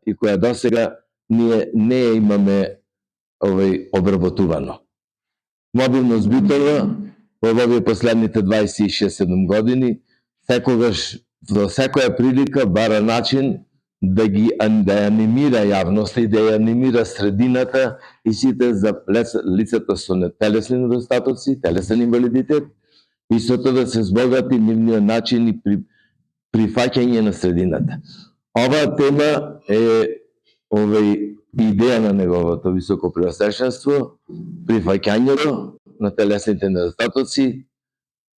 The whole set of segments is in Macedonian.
и која досега ние не ја имаме обработувано. Мобилност битова во овие последните 26-7 години секогаш во секоја прилика бара начин да ја анимира јавноста и да ја анимира средината и сите за лицата со телесни недостатоци, телесен инвалидитет, истото да се збогати нивниот начин и прифаќање на средината. Оваа тема е идеја на неговото високо преосвещенство, прифаќањето на телесните недостатоци,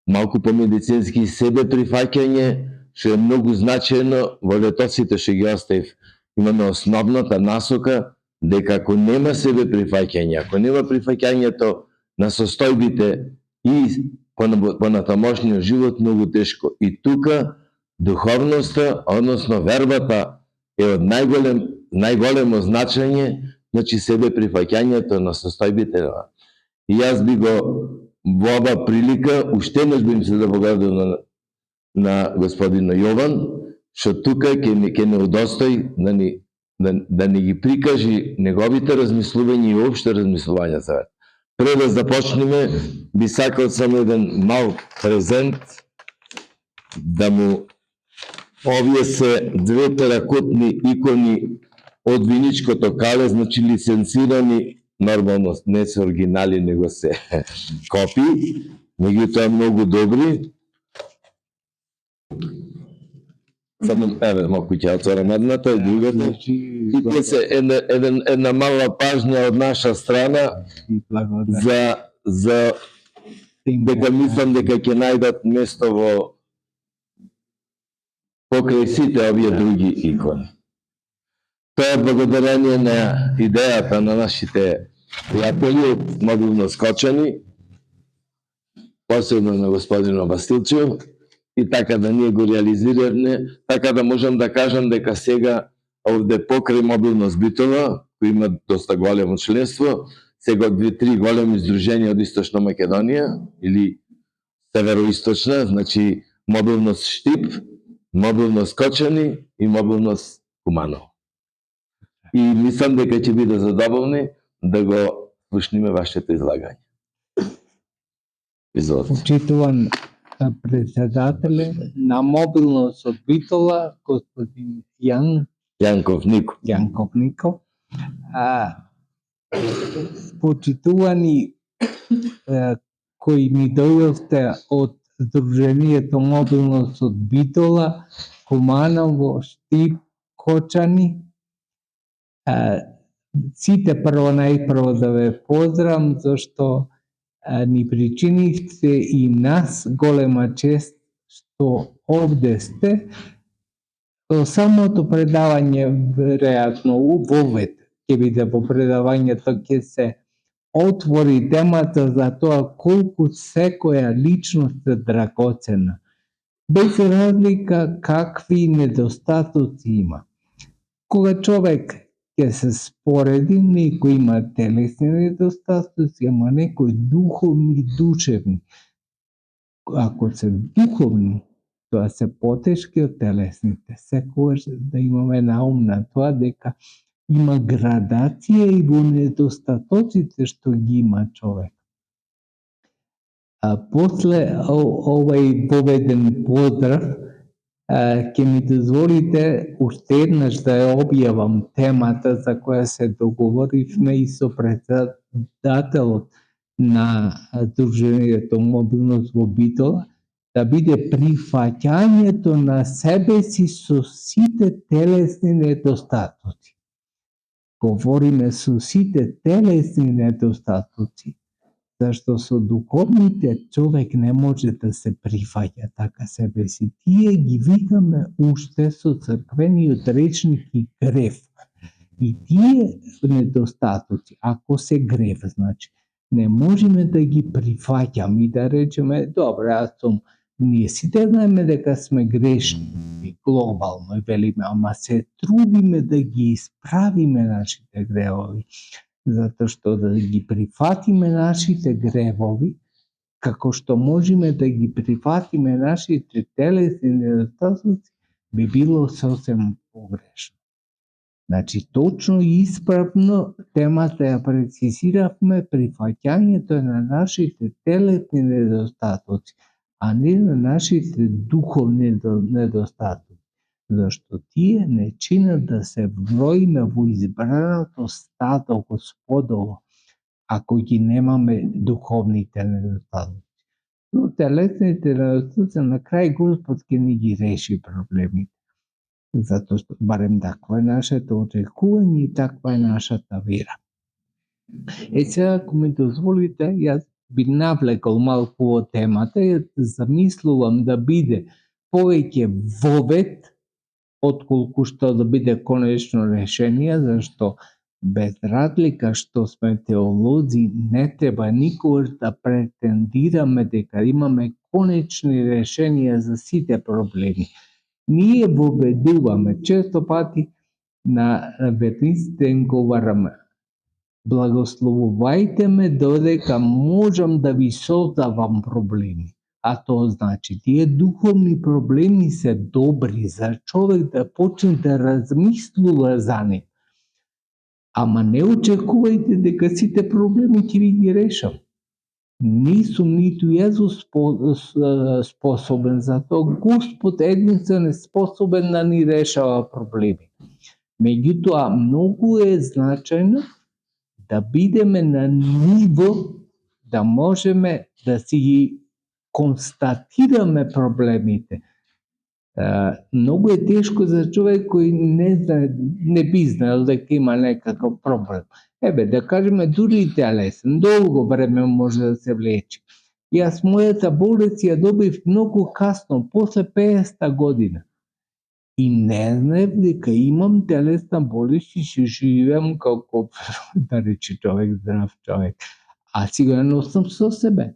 малку по-медицински себе прифаќање, што е многу значајно, во летоците што ги оставив. Имаме основната насока дека ако нема себе прифаќање, ако нема прифаќањето на состојбите и понатамошниот живот, многу тешко. И тука духовноста, односно вербата е од најголемо значење, значи себе прифаќањето на состојбите. И јас би го во ова прилика, уште еднаш би им се заблагодарил на господина Јован, што тука ќе не удостои да ни ги прикажи неговите размислувања и опште размислувања за вет. Пред да започнеме, би сакал само еден мал презент да му. Овие се две теракотни икони од Виничкото кале, значи лиценцирани, нормално не се оригинали, него се копии, меѓутоа многу добри. Само, еве, малку ќе отворам едната и другата. И тоа се една мала пажња од наша страна за дека мислам дека ќе најдат место во покрај сите овие други икони. Тоа е благодарение на идејата на нашите пријатели од Мобилно Скочани, посебно на господинот Василчев, и така да ние го реализираме, така да можам да кажам дека сега овде покрај Мобилност Битова, кој има доста големо членство, сега 2-3 големи издруженија од Источна Македонија или Североисточна, значи Мобилност Штип, Мобилност Скочани и Мобилност Куманово. И мислам дека ќе биде задоволни да го слушниме вашето излагање. Изволите. Почитуван председателе на Мобилност од Битола, господин Јанков Ников. Почитувани кои ми дојдовте од Сдруженијето Мобилност од Битола, Куманово, Штип, Кочани. Сите најпрво да ве поздравам, зашто ни причинивте и нас голема чест што овде сте. Самото предавање, веројатно, вовед ќе биде во предавањето, ќе се отвори темата за тоа колку секоја личност е драгоцена, без разлика какви недостатоци има. Кога човек ќе се спореди, некој има телесни недостатоци, ама некој духовни, душевни. Ако се духовни, тоа се потешки од телесните. Секогаш да имаме на ум на тоа дека има градација и во недостатоците што ги има човек. После овај поведен поздрав, ќе ми дозволите уште еднаш да ја објавам темата за која се договоривме и со председателот на Сдруженијето Мобилност во Битола, да биде прифаќањето на себе си со сите телесни недостатоци. Говориме со сите телесни недостатоци, зашто со духовните човек не може да се прифаќа така себе си. Тие ги викаме уште со црквениот речник и грев. И тие недостатоци, ако се грев, значи, не можеме да ги прифаќаме и да речеме, добре, ние сите знаеме дека сме грешни и глобално и велиме, ама се трудиме да ги исправиме нашите гревови, затоа што да ги прифатиме нашите гревови, како што можеме да ги прифатиме нашите телесни недостатоци, би било сосем погрешно. Значи, точно и исправно темата ја прецизиравме прифаќањето на нашите телесни недостатоци, а не на нашите духовни недостатоци. Зашто тие не чинат да се броиме во избраното стадо Господово, ако ги немаме духовните недостатоци. Но телесните недостатоци на крај Господ ќе ни ги реши проблемите. Затоа што барем такво е нашето очекување и таква е нашата вера. Сега, ако ми дозволите, јас би навлекол малку во темата и замислувам да биде повеќе вовет, отколку што да биде конечно решение, зашто без разлика што сме теолози, не треба никогаш да претендираме дека имаме конечни решенија за сите проблеми. Ние воведуваме, често пати на верниците им говораме, благословувајте ме додека можам да ви создавам проблеми. А тоа значи, тие духовни проблеми се добри за човек да почне да размислува за нив. Ама не очекувајте дека сите проблеми ќе ви ги решам. Не сум ниту јас способен за тоа. Господ единствен е способен да ни решава проблеми. Меѓутоа, многу е значајно да бидеме на ниво да можеме да си ги констатираме проблемите. Многу е тешко за човек кој не би знаел дека има некаков проблем. Да кажеме, дури и телесен, долго време може да се влече. Јас мојата болест ја добив многу касно, после 50-та година. И не знаев дека имам телесна болест и ќе живеам како, да рече човек, здрав човек. А си го носам со себе.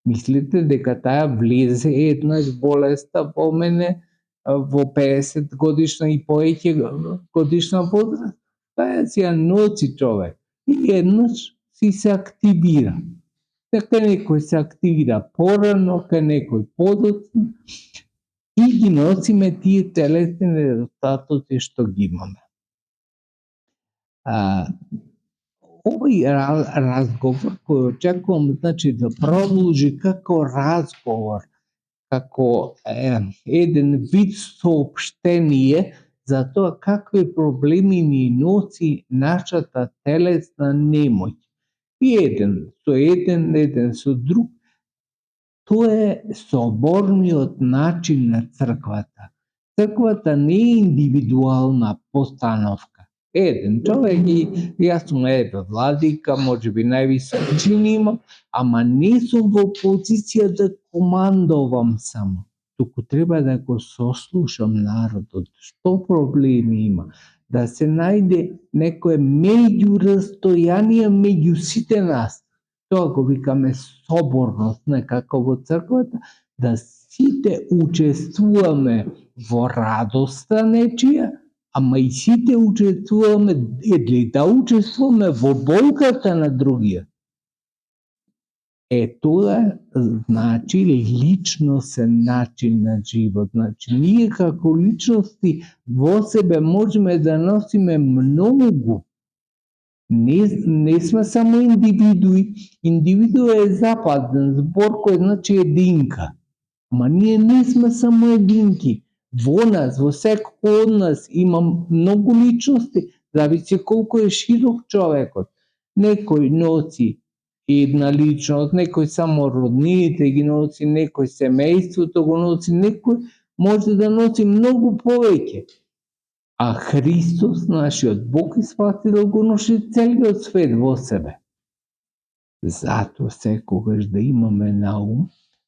Мислите дека таа влезе еднаш болеста во мене во 50 годишна и повеќе годишна возраст? Таа си ја носи човек и еднаш си се активира. Дека некој се активира порано, кај некој подоцна, и ги носиме тие телесни недостатоци што ги имаме. Овој разговор кој очекувам, значи да продолжи како разговор, како еден вид соопштение за тоа какви проблеми ни носи нашата телесна немоќ. И еден со друг. Тоа е соборниот начин на црквата. Црквата не е индивидуална постановка. Еден човек и јас сум владика, може би највисок чин имам, ама не сум во позиција да командувам само. Туку треба да го сослушам народот, што проблеми има, да се најде некое меѓурастојание меѓу сите нас. Тоа го викаме соборност, некако во црквата, да сите учествуваме во радоста нечија, ама и сите учествуваме, или да учествуваме во болката на другиот. Тоа значи личносен начин на живот. Значи, ние како личности во себе можеме да носиме многу. Не сме само индивидуи. Индивидуа е западен збор кој значи единка. Ма ние не сме само единки. Во нас, во секој од нас има многу личности, зависи колку е широк човекот. Некој носи една личност, некој само роднините ги носи, некој семејството го носи, некој може да носи многу повеќе. А Христос, нашиот Бог и Спасител, го носи целиот свет во себе. Затоа секогаш да имаме на ум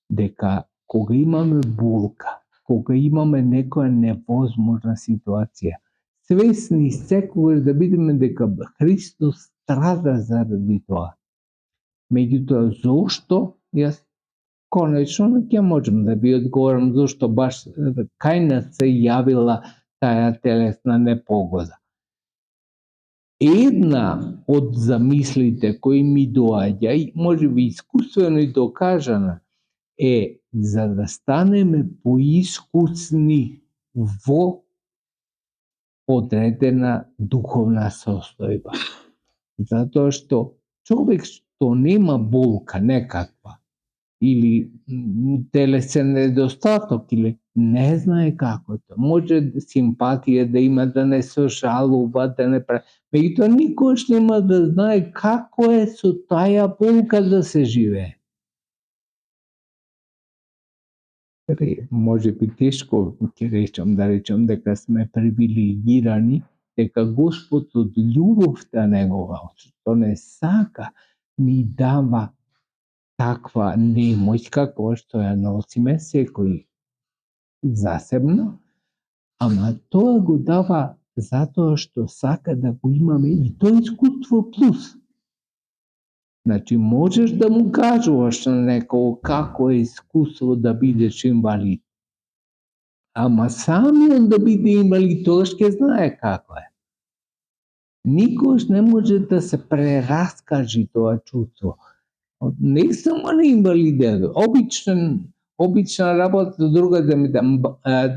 дека кога имаме болка, кога имаме некоја невозможна ситуација, свесни секогаш да бидеме дека Христос страда заради тоа. Меѓутоа, зошто? Јас конечно ќе можам да ви одговорам зошто баш кај нас се јавила таа телесна непогода. Една од замислите кои ми доаѓа и можеби искусствено и докажана е за да станеме поискусни во одредена духовна состојба. Затоа што човек што нема болка некаква, или телесен недостаток, или не знае како е тоа. Може симпатија да има, да не се жалува, да не прави. Меѓутоа никош нема да знае како е со таја болка да се живее. Може би тешко ќе речам дека сме привилегирани, дека Господ од љубовта негова, што не сака, ни дава таква немоќ како што ја носиме секој засебно, ама тоа го дава затоа што сака да го имаме и тоа искуство плюс. Значи можеш да му кажуваш на некого како е искуство да бидеш инвалид, ама самиот да биде инвалид тогаш ќе знае како е. Никош не може да се прераскажи тоа чувство. Не само на инвалидите, обична работа другаде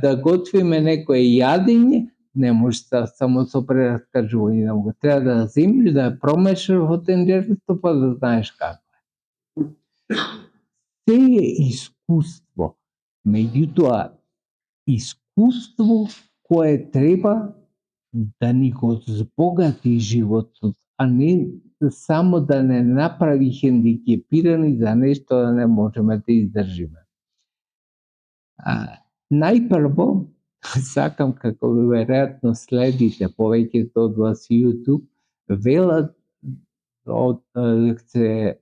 да готвиме некое јадење, не може само со прераскажување да го треба да земиш, да промешаш во тенџерето па да знаеш како е. Се е искуство, меѓутоа искуство кое треба да ни го збогати животот, а не само да не направи хендикепирани за нешто да не можеме да издржиме. Најпрво, сакам, како веројатно следите повеќето од вас YouTube, велат се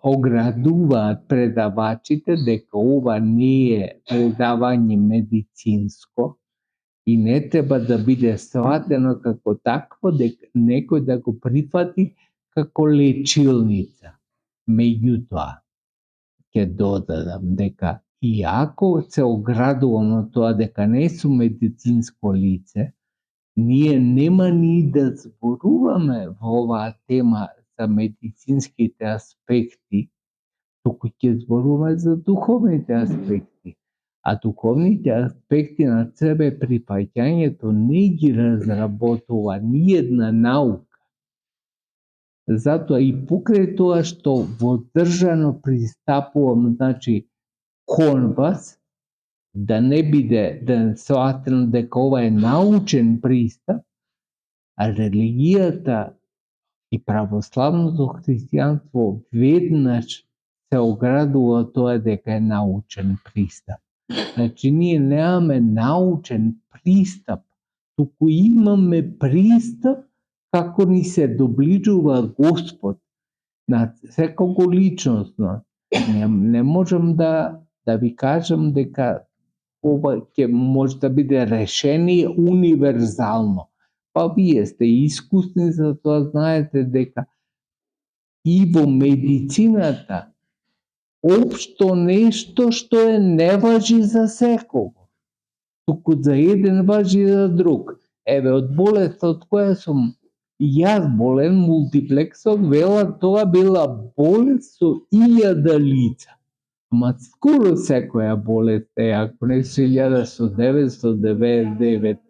оградуваат предавачите дека ова не е предавање медицинско и не треба да биде сватено како такво, дека некој да го прифати како лечилница. Меѓутоа, ќе додадам дека иако се оградувам од тоа дека не сум медицинско лице, ние нема ни да зборуваме во оваа тема за медицинските аспекти, туку ќе зборуваме за духовните аспекти. А духовните аспекти на себе прифаќањето не ги разработува ниедна наука. Затоа и покрај тоа што водржано пристапувам, значи, кон вас, да не биде да сватено дека ова е научен пристап, а религијата и православното христијанство веднаш се оградува од тоа дека е научен пристап. Значи, ние немаме научен пристап, туку имаме пристап како ни се доближува Господ на секого личносно. Не можам да ви кажам дека ова ќе може да биде решение универзално. Па вие сте искусни, за тоа знаете дека и во медицината општо нешто што не важи за секого, туку за еден важи и за друг. Еве, од болестот која сум јас болен, мултиплексот, велат тоа била болест со 1000 лица. Ама скоро секоја болест е, ако не со 1000, со 999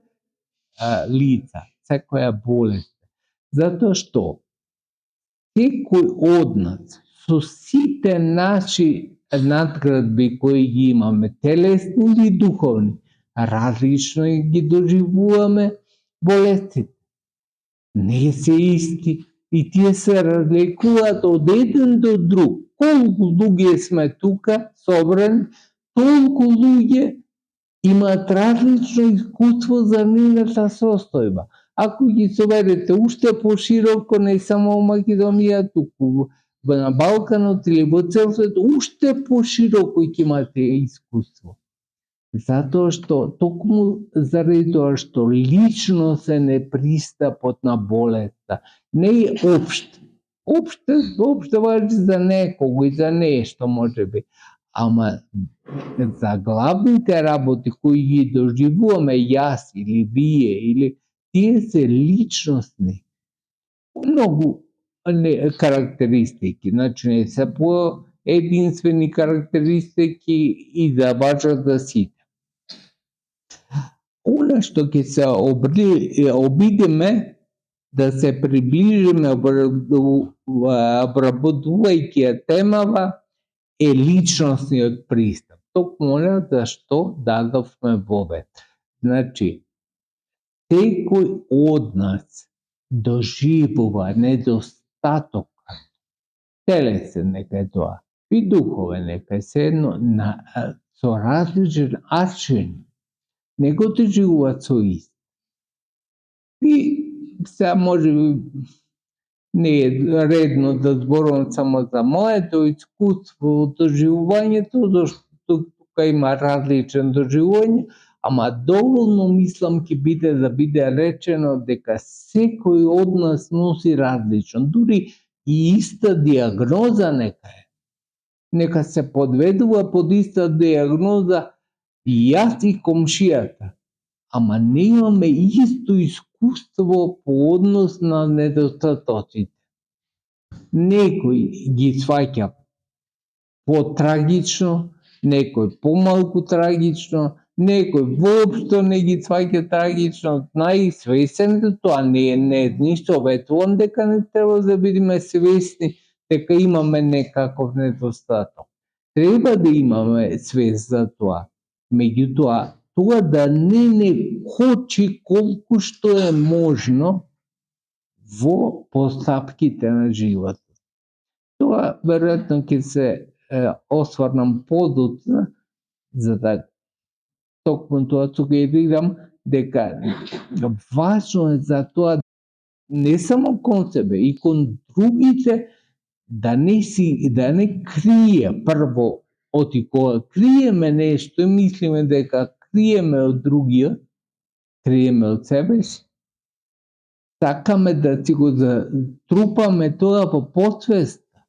лица, секоја болест. Затоа што секој од нас со сите наши надградби кои ги имаме, телесни или духовни, различно ги доживуваме болестите. Не се исти и тие се разликуваат од еден до друг. Колку луѓе сме тука собрани, толку луѓе имаат различно искуство за нивната состојба. Ако ги соберете уште пошироко, не само во Македонија, туку на Балканот или во цел свет, уште пошироко ќе имате искуство. Затоа што, токму заради тоа што личносен е пристапот на болеста, не е општ. Општо важи за некого и за нешто, може би. Ама за главните работи кои ги доживуваме јас или вие, или тие се личностни. Многу карактеристики, значи не се по единствени карактеристики и да важат за сите. Ono što ќе се обидиме да се приближиме обработувајќи ја темава е личносниот пристап. Токму она зашто дадовме вовед. Значи, секој од нас доживува недостаток, телесен нека е тоа, и духовен нека е седно со различен начин. Не го доживуваат со ист. И сега може би не е редно да зборувам само за моето искуство, доживувањето, зашто тука има различен доживување, ама доволно мислам ќе биде да биде речено дека секој од нас носи различно, дури и иста диагноза нека е. Нека се подведува под иста диагноза и јас и комшијата, ама не имаме исто искуство по однос на недостатоците. Некој ги сваќа потрагично, некој помалку трагично, некој воопшто не ги сваќа трагично, знае свесен за тоа, не ни советувам дека не треба да бидеме свесни дека имаме некаков недостаток. Треба да имаме свест за тоа. Меѓутоа, тоа да не кочи колку што е можно во постапките на животот. Тоа веројатно ќе се осврнам подоцна, за да токму тоа сугерирам дека важно е за тоа не само кон себе и кон другите да не крие прво. Оти кога криеме нешто и мислиме дека криеме од другиот, криеме од себе си, сакаме да си го затрупаме тоа во потсвеста,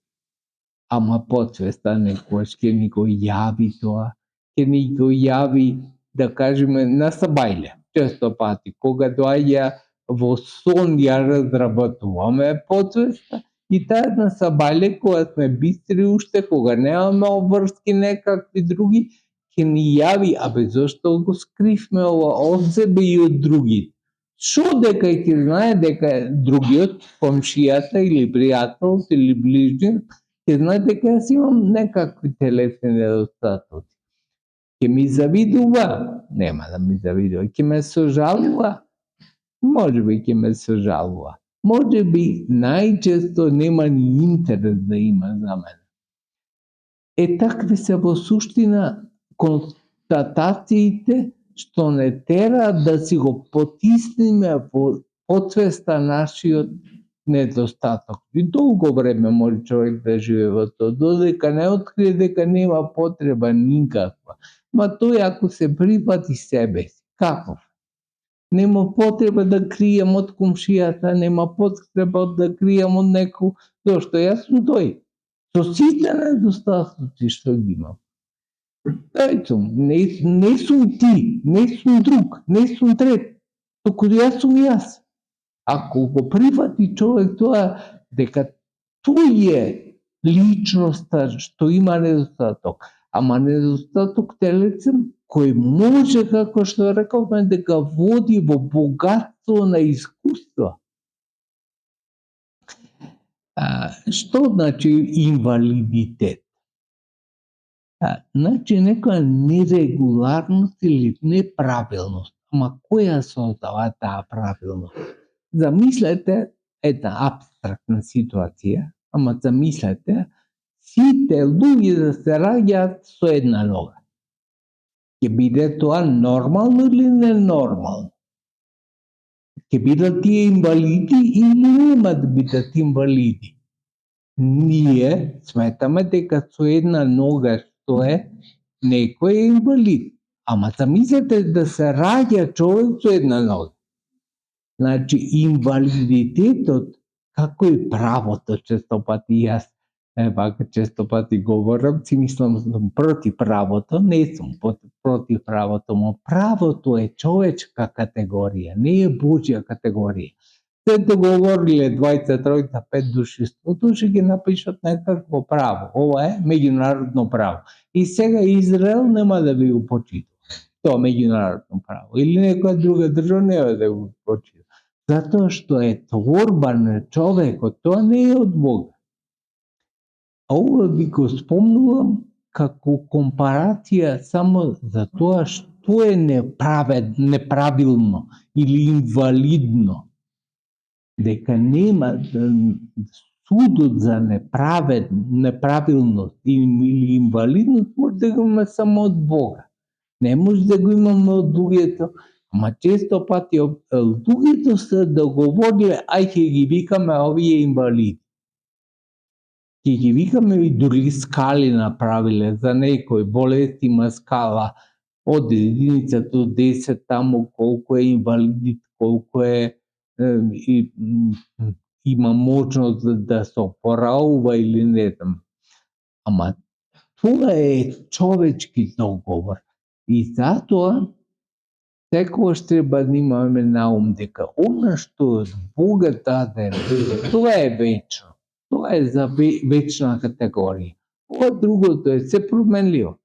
ама потсвеста некојаш ќе ни го јави тоа, ќе ни го јави, да кажеме, на сабајле, често пати, кога доаѓа во сон ја разработуваме потсвеста, и таа на сабајле кога сме бистри уште, кога немаме обврски некакви други, ќе ни јави, абе зошто го скривме ова од себе и од другите. Шо дека ќе знае дека другиот, комшијата или пријателот или ближниот, ќе знае дека јас имам некакви телесни недостатоци. Ќе ми завидува? Нема да ми завидува. Ќе ме сожалува? Може би ќе ме сожалува. Може би најчесто нема ни интерес да има за мене. Такви се во суштина констатациите што не тера да си го потиснеме во потсвеста нашиот недостаток. И долго време може човек да живее во тоа, додека не открие дека нема потреба никаква. Ма тој ако се прифати себе си, каков? Нема потреба да кријам од комшијата, нема потреба да кријам од некој, зашто јас сум тој. Со сите недостатоци што ги имам. Тој сум, не сум ти, не сум друг, не сум трет, туку јас сум јас. Ако го прифати човек тоа, дека тој е личноста што има недостаток, ама недостаток телесен, кој може, како што рековме, дека води во богатство на искуство. Што значи инвалидитет? Значи некоја нерегуларност или неправилност. Ама која создава таа правилност? Замислете една абстрактна ситуација, ама замислете сите луѓе да се раѓаат со една нога. Ќе биде тоа нормално или ненормално? Ќе бидат тие инвалиди или нема да бидат инвалиди? Ние сметаме дека со една нога што е, некој е инвалид. Ама замислете да се раѓа човек со една нога. Значи, инвалидитетот, како и правото, често пати јас често пати говорам, си мислам сум против правото, не сум против правото, но правото е човечка категорија, не е Божја категорија. Се договориле 20, 30, 5 души, 100 души ги напишат некакво право. Ова е меѓународно право. И сега Израел нема да ви го почитува. тоа меѓународно право или некоја друга држава нема да го почита. Затоа што е творба на човекот, тоа не е од Бога. А ова ви го спомнувам како компарација само за тоа што е неправилно или инвалидно. Дека нема судот за неправилност или инвалидност може да го има само од Бога. Не може да го имаме од луѓето, ама често пати луѓето се договориле, ај ќе ги викаме овие инвалиди. Ќе ги викаме и дури скали направиле за некој болест, има скала од единица до 10 таму колку е инвалидит, колку е има можност да се опораува или не знам. Ама тоа е човечки договор. И затоа секогаш треба да имаме на ум дека она што Бога даде, тоа е вечно. Тоа е за вечна категорија. Ова другото е се променливо.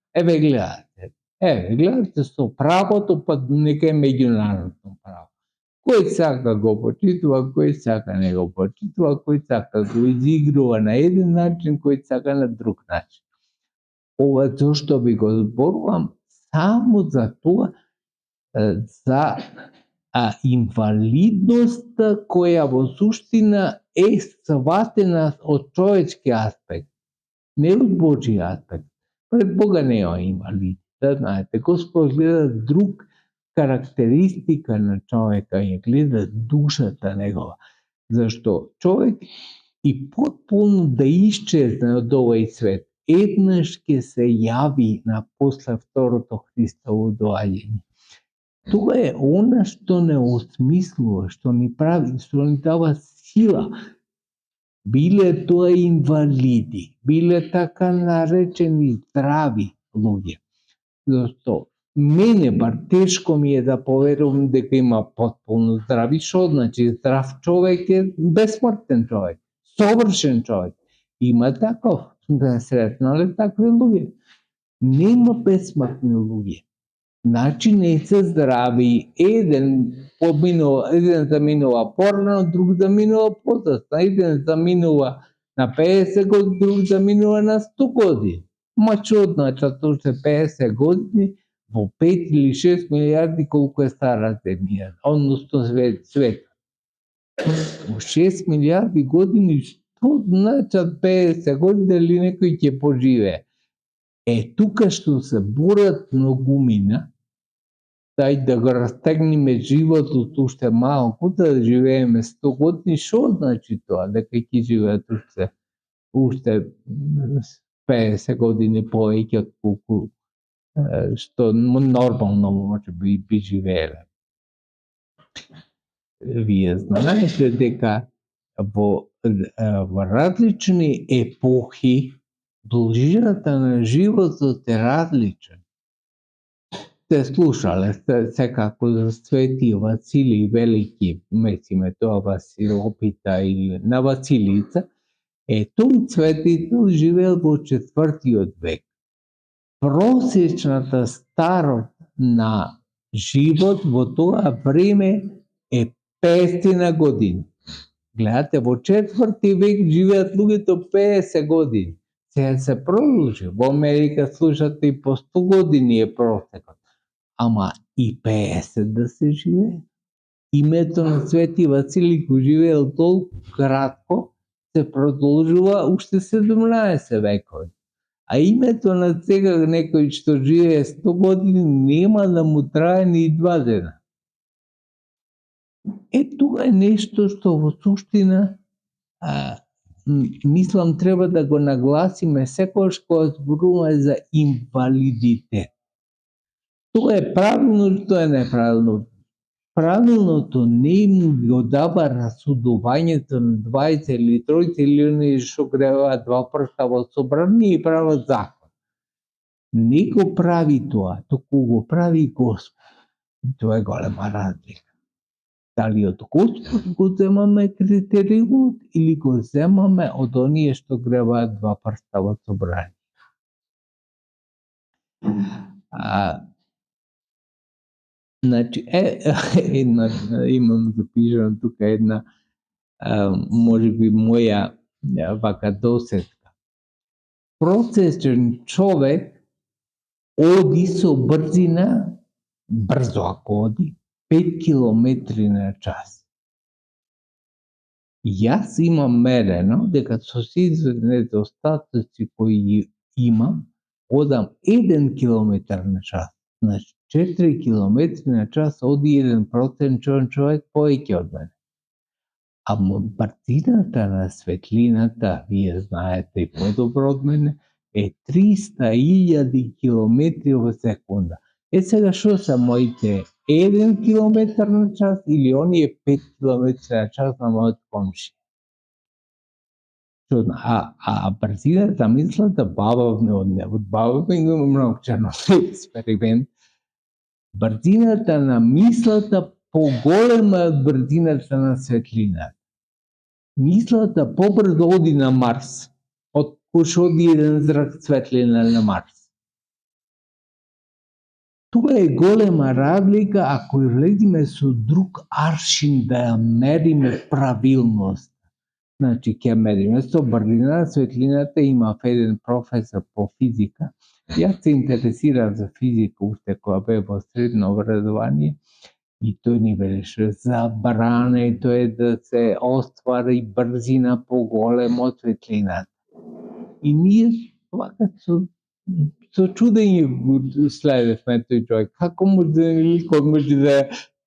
Гледате со правото, па нека е меѓународно право. Кој сака го почитува, кој сака не го почитува, кој сака го изигрува на еден начин, кој сака на друг начин. Ова зашто ви го зборувам само за тоа, за инвалидноста која во суштина е сватена од човечки аспект, не од Божи аспект. Пред Бога нема инвалид. Да знаете, Господ гледа друг карактеристика на човека, ја гледа душата негова. Зашто човек и потполно да исчезне од овој свет, еднаш ќе се јави на после второто Христово доаѓање. Тоа е она што не осмислува, што ни прави, што ни дава сила. Биле тоа инвалиди, биле така наречени здрави луѓе. Зашто мене бар тешко ми е да поверувам дека има потполно здрави. Што значи здрав човек е бесмртен човек, совршен човек. Има таков, сретнале такви луѓе. Нема бесмртни луѓе. Значи не се здрави. Еден заминува порано, друг заминува подоцна. Еден заминува на 50 години, друг заминува на 100 години. Ма што значат уште 50 години во 5 или 6 милиарди колку е стара земја, односно свет. Во 6 милиарди години што значат 50 години, дали некој ќе поживее? Тука што се борат многумина, дај да го растегнеме животот уште малку, да живееме 100 години, што значи тоа? Дека ќе живеат уште 50 години повеќе од колку што нормално може би живееле. Вие знаете дека во различни епохи должината на животот е различен. Се слушале секако за Свети Василий Велики, месиме тоа Василопита или на Василица, тој светител живеел во 4 век. Просечната старост на живот во тоа време е 500 години. Гледате, во 4 век живеат луѓето 50 години. Сега се продолжи. Во Америка слушате и по 100 години е просекот. Ама и 50 да се живее. Името на Свети Василий го живеел толку кратко, се продолжува уште 17 векови. А името на сега некој што живее 100 години нема да му трае ни 2 дена. Тоа е нешто што во суштина мислам треба да го нагласиме секогаш кога зборуваме за инвалидитет. Тоа е правилно, тоа е неправилно. Правилното не им го дава расудувањето на 20 или 30 или они што гребаат 2 прста во собрание и прават закон. Не го прави тоа, туку го прави Господ. Тоа е голема разлика. Дали од Господ го земаме критериумот или го земаме од оние што гребаат 2 прста во собрание. Значи, имам запишано тук една, може би моя вака досетка. Prosječan čovek odi со брзина, брзо ако оди, 5 километри на час. Јас имам мерено дека со сите недостатоци кои имам, одам 1 километар на час. Значи 4 километри на час оди еден prosječan човек повеќе од мене. А брзината на светлината, вие знаете и подобро од мене, е 300.000 километри во секунда. Сега што се моите 1 километар на час или оние 5 километри на час на мојот комшија? А брзината, мислата, од баба ми го имам научено експеримент. Брзината на мислата поголема од брзината на светлината. Мислата побрзо оди на Марс, од кој што оди еден зрак светлина на Марс. Тука е голема разлика ако влезиме со друг аршин да ја мериме правилност. Значи, ќе мериме со брзина на светлината, имав еден професор по физика. Јас се интересирав за физика уште кога бев во средно образование и тој ни велеше забрането е да се оствари брзина поголема од светлината. И ние вака со чудење го следевме тој човек. Како може да кој може да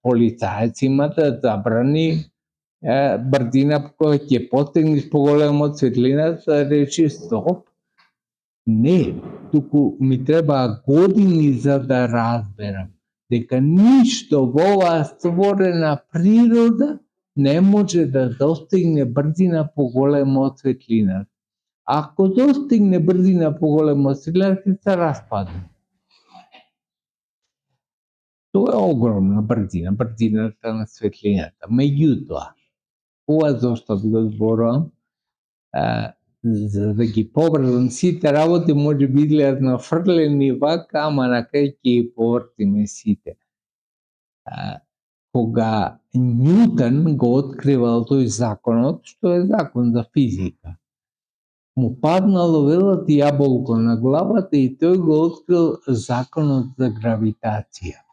полицаец има да забрани брзина која ќе постигнеш поголема од светлината, да речи стоп? Не, туку ми треба години за да разберам дека ништо во оваа створена природа не може да достигне брзина поголема од светлината. Ако достигне брзина поголема од светлината, ќе се распадне. Тоа е огромна брзина, брзината на светлината. Меѓутоа, ова зошто ви го зборувам, за да ги поврзам сите работи, може би изгледат нафрлени вака, ама на крај ќе ги повртиме сите. Кога Њутон го откривал тој законот, што е закон за физика, му паднало велат јаболко на главата и тој го открил законот за гравитација.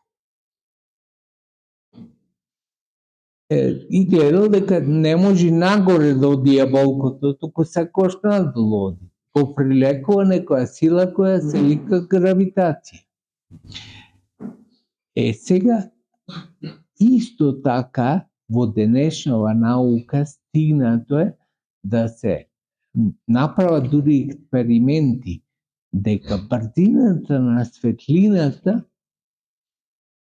И гледал дека не може нагоре да оди јаболкото, туку секогаш надолу оди. Го прилекува некоја сила која се вика гравитација. Сега, исто така, во денешнава наука стигнато е да се направат дури експерименти дека брзината на светлината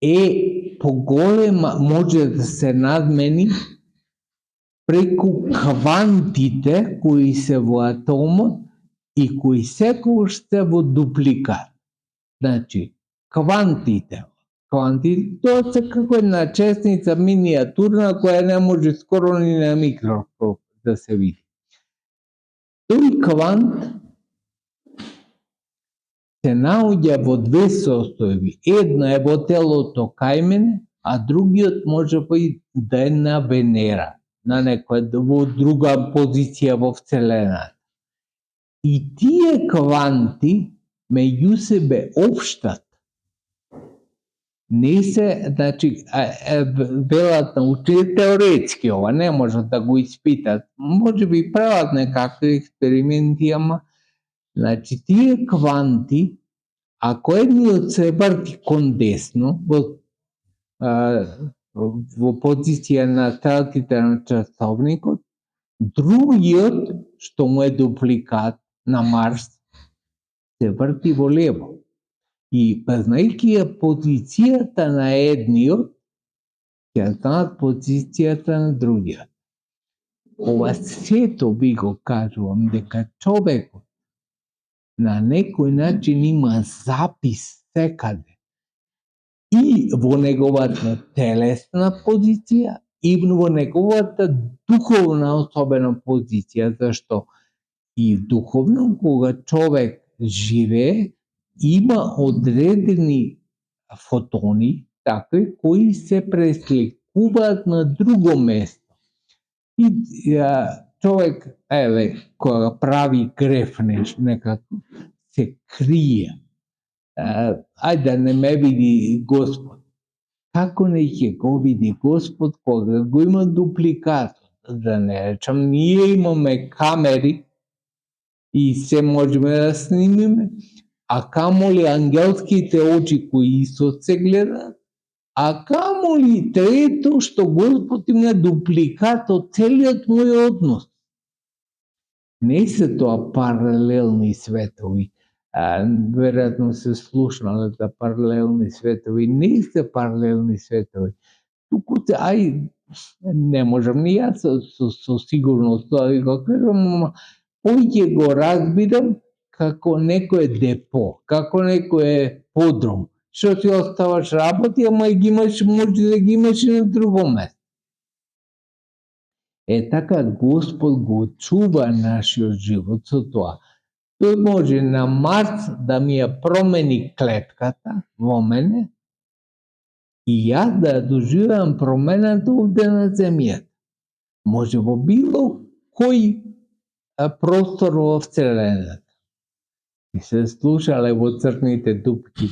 е поголема, може да се надмени преку квантите кои се во атомот и кои секогаш се во дупликат. Значи, квантите, тоа се како една честница минијатурна која не може скоро ни на микроскоп да се види. Тој квант се наоѓа во две состојби. Една е во телото кај мене, а другиот може би да е на Венера, на некоја во друга позиција во Вселената. И тие кванти меѓу себе општат. Не се, значи, велат научите теоретски ова, не можат да го испитат. Може би прават некакви експерименти, ама значи тие кванти, ако едниот се врти кон десно, во позиција на стрелките на часовникот, другиот, што му е дупликат на Марс, се врти во лево. И знаејќи ја позицијата на едниот, ќе знаат позицијата на другиот. Ова сето ви го кажувам дека човекот на некој начин има запис секаде и во неговата телесна позиција и во неговата духовна особена позиција, зашто и духовно кога човек живее има одредени фотони, такви кои се пресликуваат на друго место. И човек, кога прави греф некако, се крие. Ајде да не ме види Господ. Како не ќе го види Господ кога го има дупликат? Да не речам, ние имаме камери и се можеме да снимиме, а камоли ангелските очи кои Исус се гледаат, а камоли трето што Господ има дупликат од целиот мој однос. Не се тоа паралелни светови. Веројатно се слушнале за паралелни светови. Не се паралелни светови. Туку не можам ни јас со сигурност тоа да го кажам, ама повеќе го разбирам како некое депо, како некое подрум. Што ти оставаш работи, ама ги имаш, може да ги имаш и на друго место. Така Господ го чува нашиот живот со тоа. Тој може на Марс да ми ја промени клетката во мене и јас да доживеам промената овде на земјата. Може во било кој простор во Вселената. И се слушале во црните дупки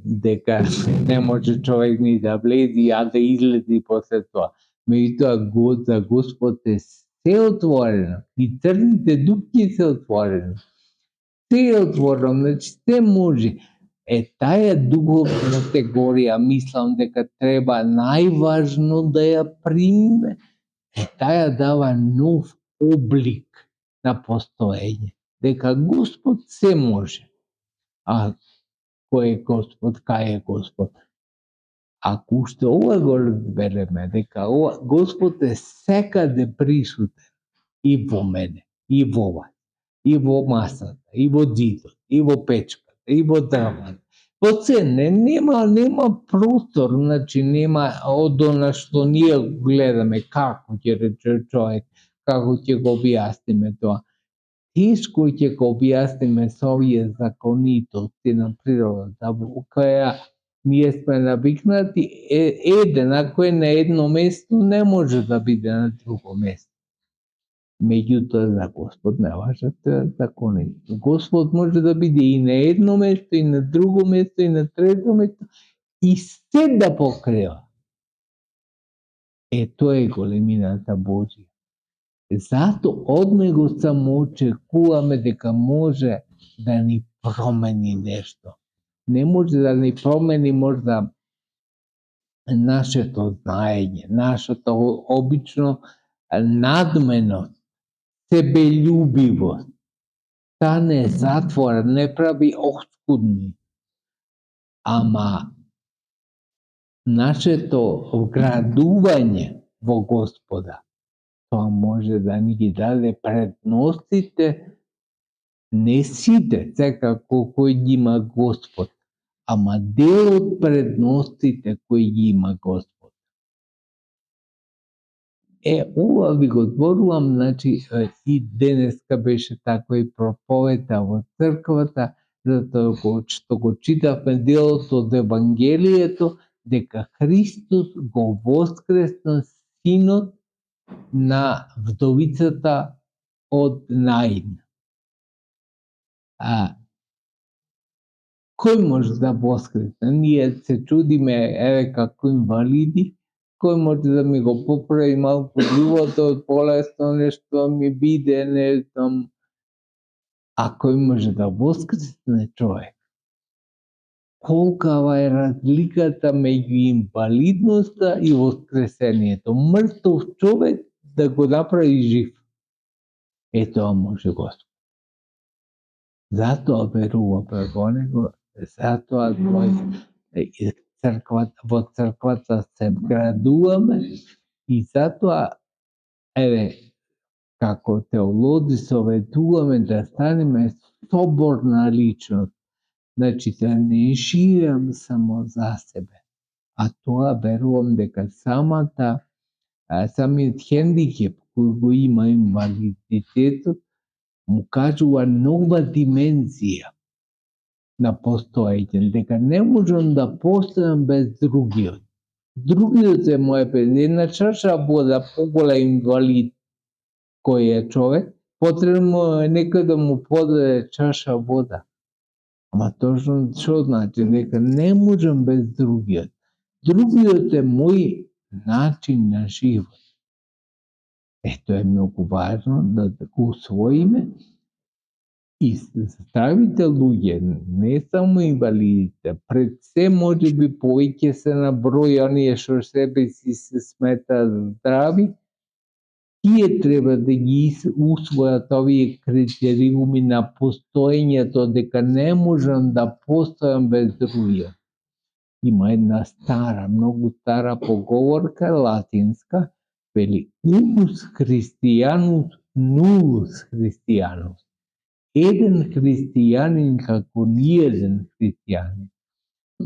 дека не може човек ни да влези, а да излези после тоа. Меѓутоа за Господ е се отворено и црните дупки се отворени. Се е отворено, значи се може. Таа духовна категорија мислам дека треба најважно да ја примиме. Таа дава нов облик на постоење. Дека Господ се може. А кој е Господ, кај е Господ? Ако уште ова го разбереме, дека Господ е секаде присутен и во мене, и во вас, и во масата, и во џидот, и во печката, и во дрвата. Во се, нема простор, значи нема од она што ние гледаме, како ќе рече човек, како ќе го објасниме тоа. Тешко ќе го објасниме со овие законитости на природата, во која ние сме навикнати, еден, ако е на едно место, не може да биде на друго место. Меѓутоа за Господ не важат закони. Господ може да биде и на едно место, и на друго место, и на трето место, и се да покрива. Тоа е големината Божија. Зато од него само очекуваме дека може да ни промени нешто. Не може да ни промени можда нашето знаење, нашето обично надменост, себељубивост. Таа не затвора, не прави оскудни. Ама нашето вградување во Господа, тоа може да ни ги даде предностите, не сите, секако кои ги има Господ, ама дел од предностите кои ги има Господ. Ова ви го зборувам, значи и денеска беше така и проповета во црквата, затоа што го читавме делот од Евангелието, дека Христос го воскресна синот на вдовицата од Наин. Кој може да воскресне? Ние се чудиме, како инвалиди, кој може да ми го поправи малку животот, полесно нешто ми биде, не знам. А кој може да воскресне човек? Колкава е разликата меѓу инвалидноста и воскресението. Мртов човек да го направи жив. Тоа може Господ. Затоа веруваме во него, затоа во црквата се вградуваме и затоа, како теолози советуваме да станеме соборна личност. Значи да не живеам само за себе, а тоа верувам дека самиот хендикеп кој го има инвалидитетот му кажува нова димензија на постоење, дека не можам да постојам без другиот. Другиот е моја една чаша вода, поголем инвалид кој е човек, потребно е некој да му подаде чаша вода. Ама точно што значи? Дека не можам без другиот. Другиот е мој начин на живот. Ето е многу важно да го усвоиме и здравите луѓе, не само инвалидите, пред се можеби повеќе се на број оние што себе си се сметаат здрави, тие треба да ги усвојат овие критериуми на постоењето, дека не можам да постојам без другиот. Има една стара, многу стара поговорка латинска, вели unus Christianus nullus Christianus. Еден христијанин како ниеден христијанин.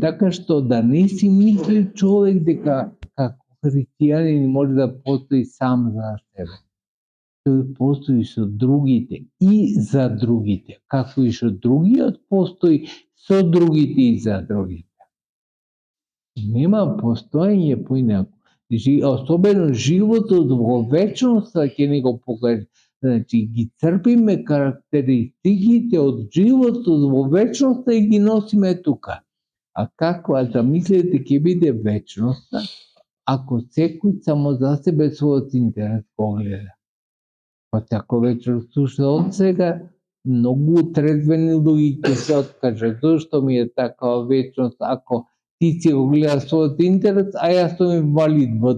Така што да не си мисли човек дека како христијанин може да постои сам за себе. Тој постои со другите и за другите, како и што другиот постои со другите и за другите. Нема постоење поинаку. Особено животот во вечноста ќе ни го покаже. Значи, ги црпиме карактеристиките од животот во вечноста и ги носиме тука. А каква замислете ќе биде вечноста, ако секој само за себе својот интерес го гледа? Па тако вечер слуша од сега, многу трезвени луѓе ќе се откажат. Зошто ми е такава вечност, ако ти си го гледаш својот интерес, а јас сум инвалид во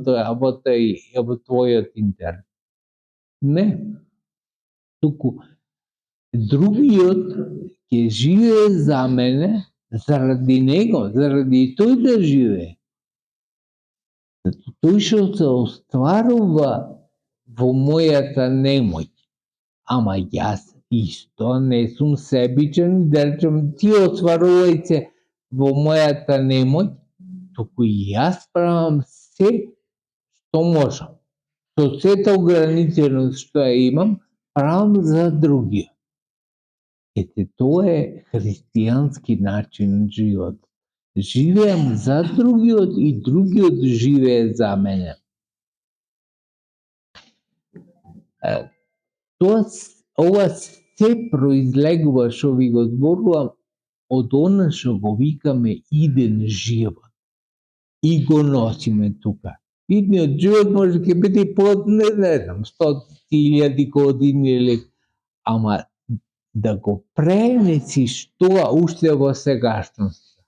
твојот интерес. Не. Туку другиот ќе живее за мене, заради него, заради тој да живее. Тој што се остварува во мојата немоќ. Ама јас исто не сум себичен, да речем ти остварувај се во мојата немоќ, туку и јас правам се што можам. Со сета ограниченост што ја имам, правам за другиот. Ете, тоа е христијански начин на живот. Живеам за другиот и другиот живее за мене. Ова се произлегува, што ви го зборувам, од она што го викаме иден живот. И го носиме тука. Идниот живот може ќе биде под, не знам, 100.000 години или, ама да го пренесиш тоа уште во сегашноста.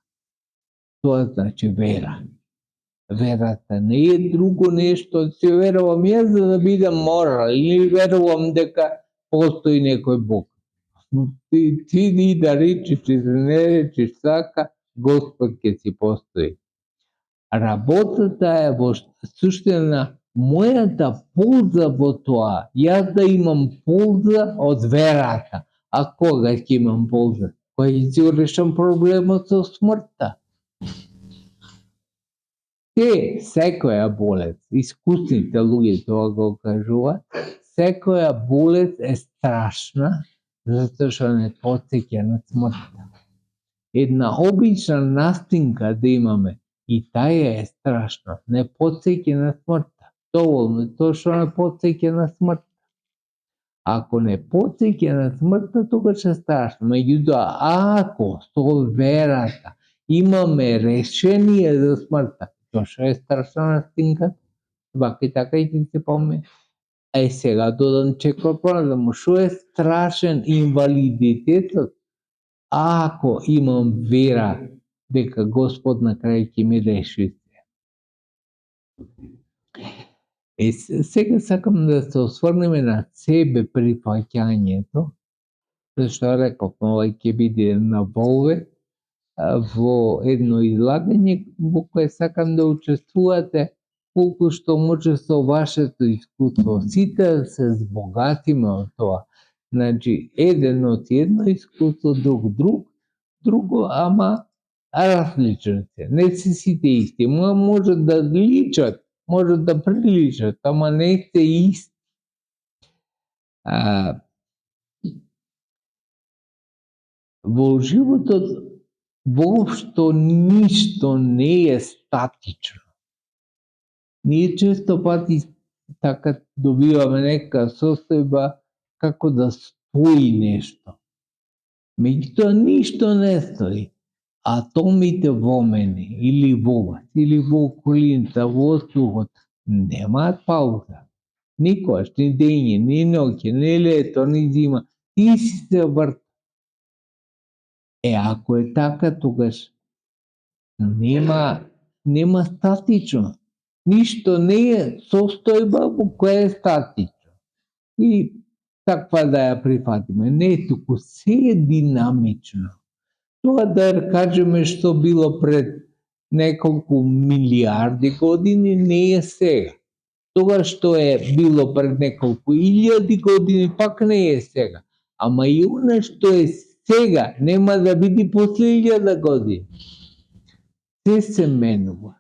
Тоа значи вера. Верата не е друго нешто, се верувам јас за да бидам морал, или верувам дека постои некој Бог. Ти да речиш или не речиш така, Господ ќе си постои. Работата е во суштина мојата полза во тоа, јас да имам полза од верата. А кога ќе имам полза? Кога ќе си решам проблемот со смртта. Секоја болест, искусните луѓе тоа го кажуваат, секоја болест е страшна, затоа што не потсеќа на смртта. Една обична настинка да имаме, и таја е страшна, не потсеќа на смртта. Доволно тоа што не потсеќа на смртта. Ако не потсеќа на смртта, тогаш е страшно. Меѓутоа, ако со верата имаме решение за смртта, зошто е страшна настинка? Вака и така и ќе се помне. Сега додам чекор понатаму, што е страшен инвалидитетот? Ако имам вера дека Господ на крај ќе ми реши се. Сега сакам да се осврнеме на себе прифаќањето, зашто реков, ова ќе биде на волве во едно излагање во кое сакам да учествувате колку што може со вашето искуство. Сите да се збогатиме од тоа. Значи, еден носи едно искуство, друго, ама различно се. Не се сите исти. Може да личат, може да приличат, ама не се исти. Во животот воопшто ништо не е статично. Ние често пати така добиваме нека состојба како да стои нешто. Меѓутоа ништо не стои. Атомите во мене, или во вас, или во околината, во воздухот, немаат пауза. Никогаш, ни дење, ни ноќе, ни лето, ни зима. Ти си се врт. Ако е така, тогаш нема статично. Ништо не е состојба во која е статично. И таква да ја прифатиме. Не, туку се е динамично. Тоа да кажеме што било пред неколку милиарди години не е сега. Тоа што е било пред неколку илјади години пак не е сега. Ама и она што е сега нема да биде после 1000 години. Се се менува,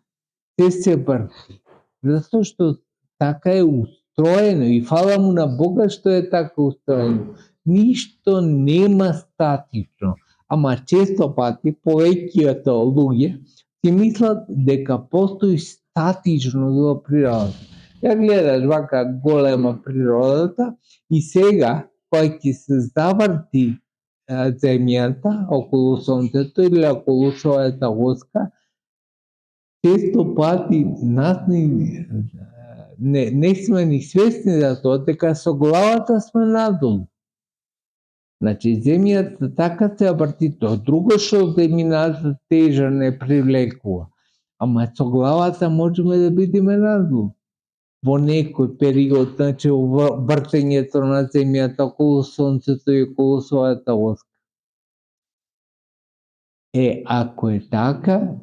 се се врти. Затоа што така е устроено и фала му на Бога што е така устроено. Ништо нема статично. Ама често пати повеќето луѓе си мислат дека постои статично во природата. Ја гледаш вака голема природата и сега кога ќе се заврти земјата околу сонцето или околу својата оска, често пати нас не сме ни свесни за тоа дека со главата сме надолу. Значи, земјата така се врти, тоа друго што земјината тежа не привлекува. Ама со главата можеме да бидеме надолу. Во некој период, значи, вртењето на земјата околу сонцето и околу својата оска. Ако е така,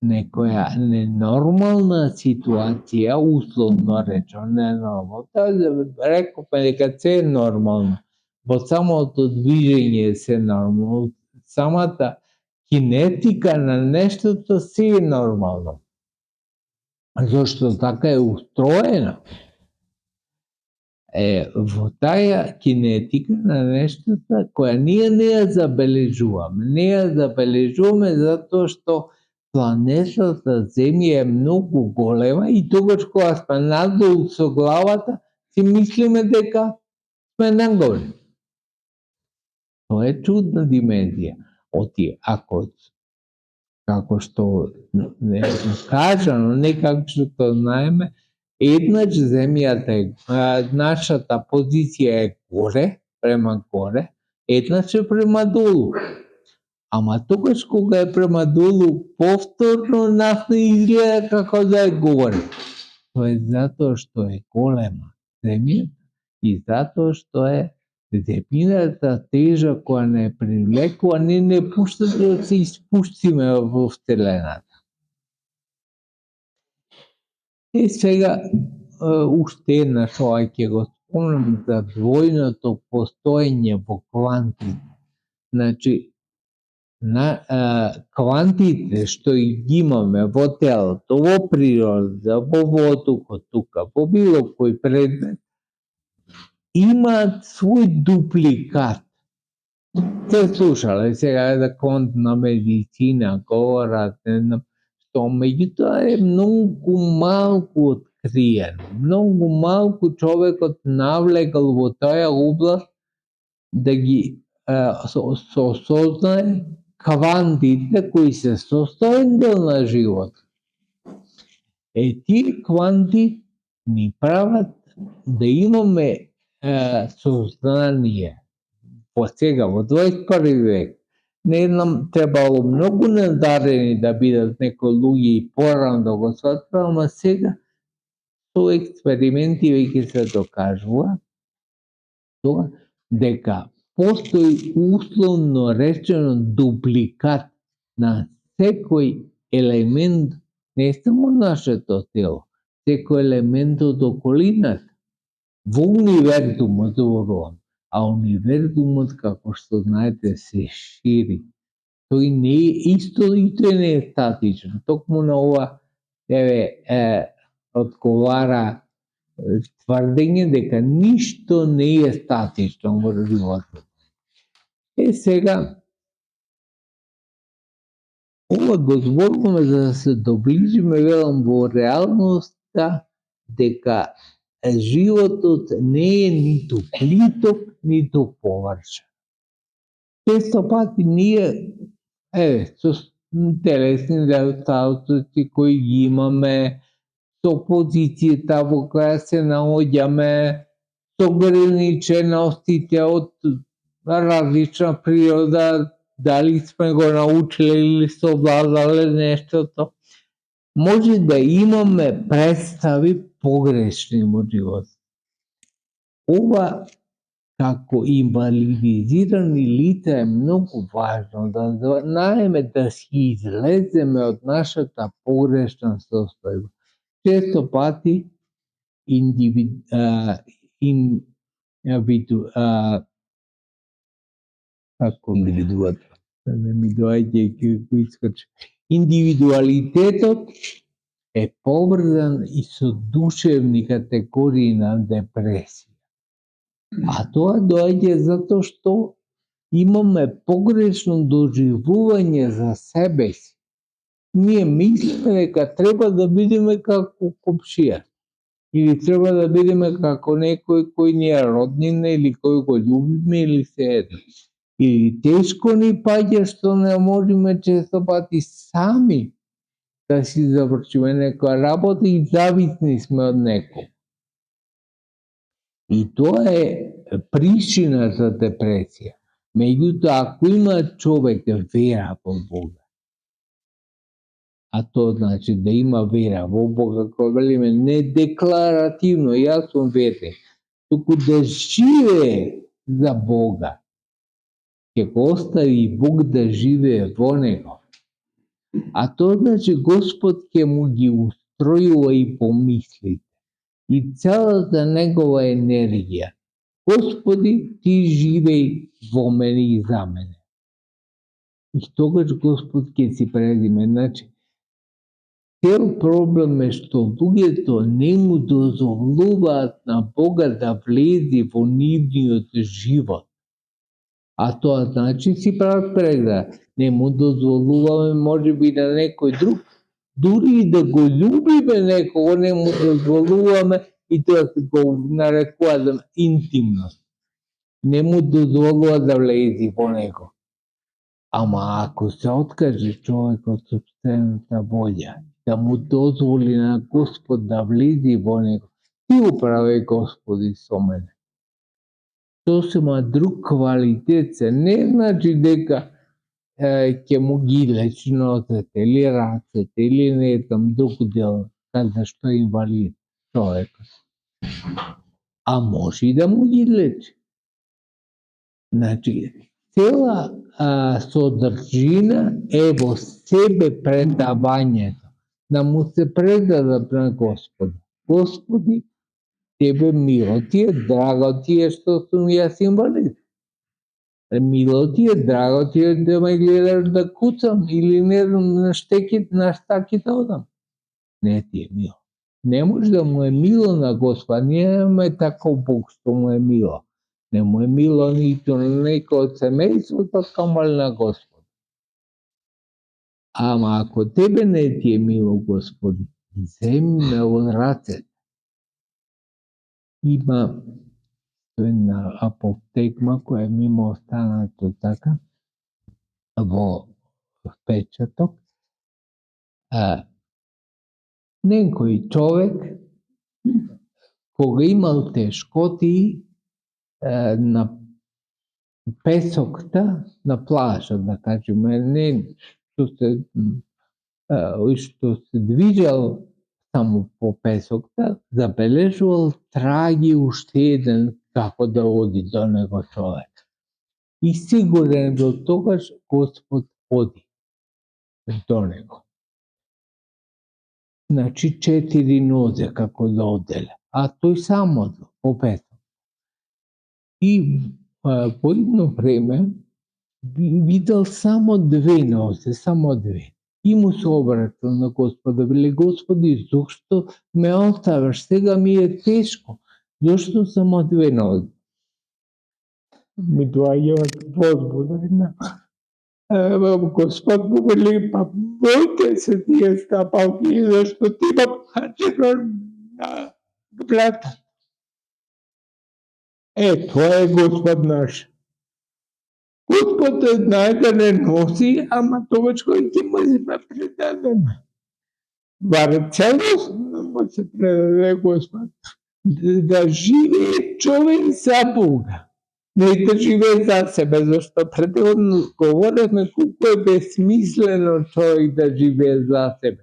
некоја ненормална ситуација, условно речено, ненормална, рековме дека се е нормално. Во самото движење се нормално, самата кинетика на нештото се е нормално. Зошто така е устроено. Во таја кинетика на нештото која ние не ја забележуваме. Не ја забележуваме затоа што планетата Земја е многу голема и тогаш кога сме надолу со главата, си мислиме дека сме нагоре. Тоа е чудна димензија. Ако, како што не кажано, не како што знаеме, еднаш земјата е, нашата позиција е горе, према горе, еднаш е према долу. Ама тогаш кога е према долу, повторно нас не изгледа како да е горе. Тоа е затоа што е голема земјата и затоа што е земјината тежа која не привлекува, не пушта да се испустиме во Вселената. Сега, уште еднаш ова ќе го спомнам за двојното постоење во квантите. Значи, квантите што ги имаме во телото, во природата, во воздухот тука, во било кој предмет, имаат свој дупликат. Се слушале сега за квантна медицина, говорат, не знам што, меѓутоа е многу малку откриено. Многу малку човекот навлегал во таа област да ги сознае квантите кои се составен дел на живот. Тие кванти ни прават да имаме сознание во сега, во 21 век. Не знам, требало многу надарени да бидат некои луѓе и порано да го сватат, ама сега со експерименти веќе се докажува тоа дека постои условно речено дупликат на секој елемент, не само нашето тело, секој елемент од околината. Во универзумот зборувам, а универзумот, како што знаете, се шири. Тој не е исто и тој не е статично. Токму на ова одговара тврдење дека ништо не е статично во животот. Сега, ова дозволуваме за да се доближиме, велам, во реалноста дека животот не е ниту плиток, ниту површен. Често пати ние, со телесни недостатоци кои ги имаме, со позицијата во која се наоѓаме, со ограниченостите од различна природа, дали сме го научиле или совладале нештото, може да имаме представи погрешни во живот. Ова како инвалидизирани лица е многу важно да знаеме да си излеземе од нашата погрешна состојба. Често пати индивидуалитетот е поврзан и со душевни категории на депресија. А тоа доаѓа затоа што имаме погрешно доживување за себе си. Ние мислиме дека треба да бидеме како комшија, или треба да бидеме како некој кој ни е роднина или кој го љубиме или седно. Или тешко ни паѓа што не можеме често пати сами да си завршиме некоја работа и зависни сме од некој. И тоа е причина за депресија. Меѓутоа, ако има човек вера во Бога, а тоа значи да има вера во Бога, кој велиме не декларативно, јас сум верник, туку да живее за Бога, ќе го остави Бог да живее во него. А тоа значи Господ ќе му ги устројува и помислите, и целата негова енергија. Господи, ти живеј во мене и за мене. И тогаш Господ ќе си предиме. Значи, цел проблем е што луѓето не му дозволуваат на Бога да влезе во нивниот живот. А тоа значи си прават преграда. Не му дозволуваме можеби на некој друг, дури и да го љубиме некого, не му дозволуваме, и тоа го нарекуваат интимност. Не му дозволува да влези во него. Ама ако се откаже човекот собствената волја, да му дозволи на Господ да влези во него, ти управи Господи со мене. Сосема друг квалитет се, не значи дека ќе му ги лечи нозете или рацете или не знам друг дел, каде што е инвалид човекот. А може и да му ги лечи. Значи, цела содржина е во себе предавањето, да му се предадат на Господа. Господи, тебе мило ти е, драго ти е што сум јас инвалид. Мило ти е, драго ти е да ме гледаш да куцам или не знам на шта ќе одам. Не ти е мило. Не може да му е мило на Господа, немаме таков Бог што му е мило. Не му е мило ниту на некој од семејството, камоли на Господ. Ама ако тебе не ти е мило, Господи, земи ме од рацете. Има една апотекма која ми има останато така во печаток. Некој човек кога имал тешкоти на песокта, на плажа, да кажеме, не што се движел само по песокта, забележувал траги уште еден како да оди до него човек. И сигурен до тогаш Господ оди до него. Значи 4 нозе како да оделе, а тој само по песок. И по едно време видел само 2 нозе, само 2. И му се обратил на Господа, веле Господи, зошто ме оставаш? Сега ми е тешко. Зошто само 2 нозе? Ми доаѓаат возбуда Господ му вели, па бојте се тие стапалки, зашто ти има плачено на брата. Тоа е Господ наш. Господ знае да не носи, ама тогаш кој ќе му се предадено. Бар целосно му се предаде Господ. Да живее човек за Бога. Не да живее за себе, зашто предходно говоревме колку е безсмислено човек да живее за себе.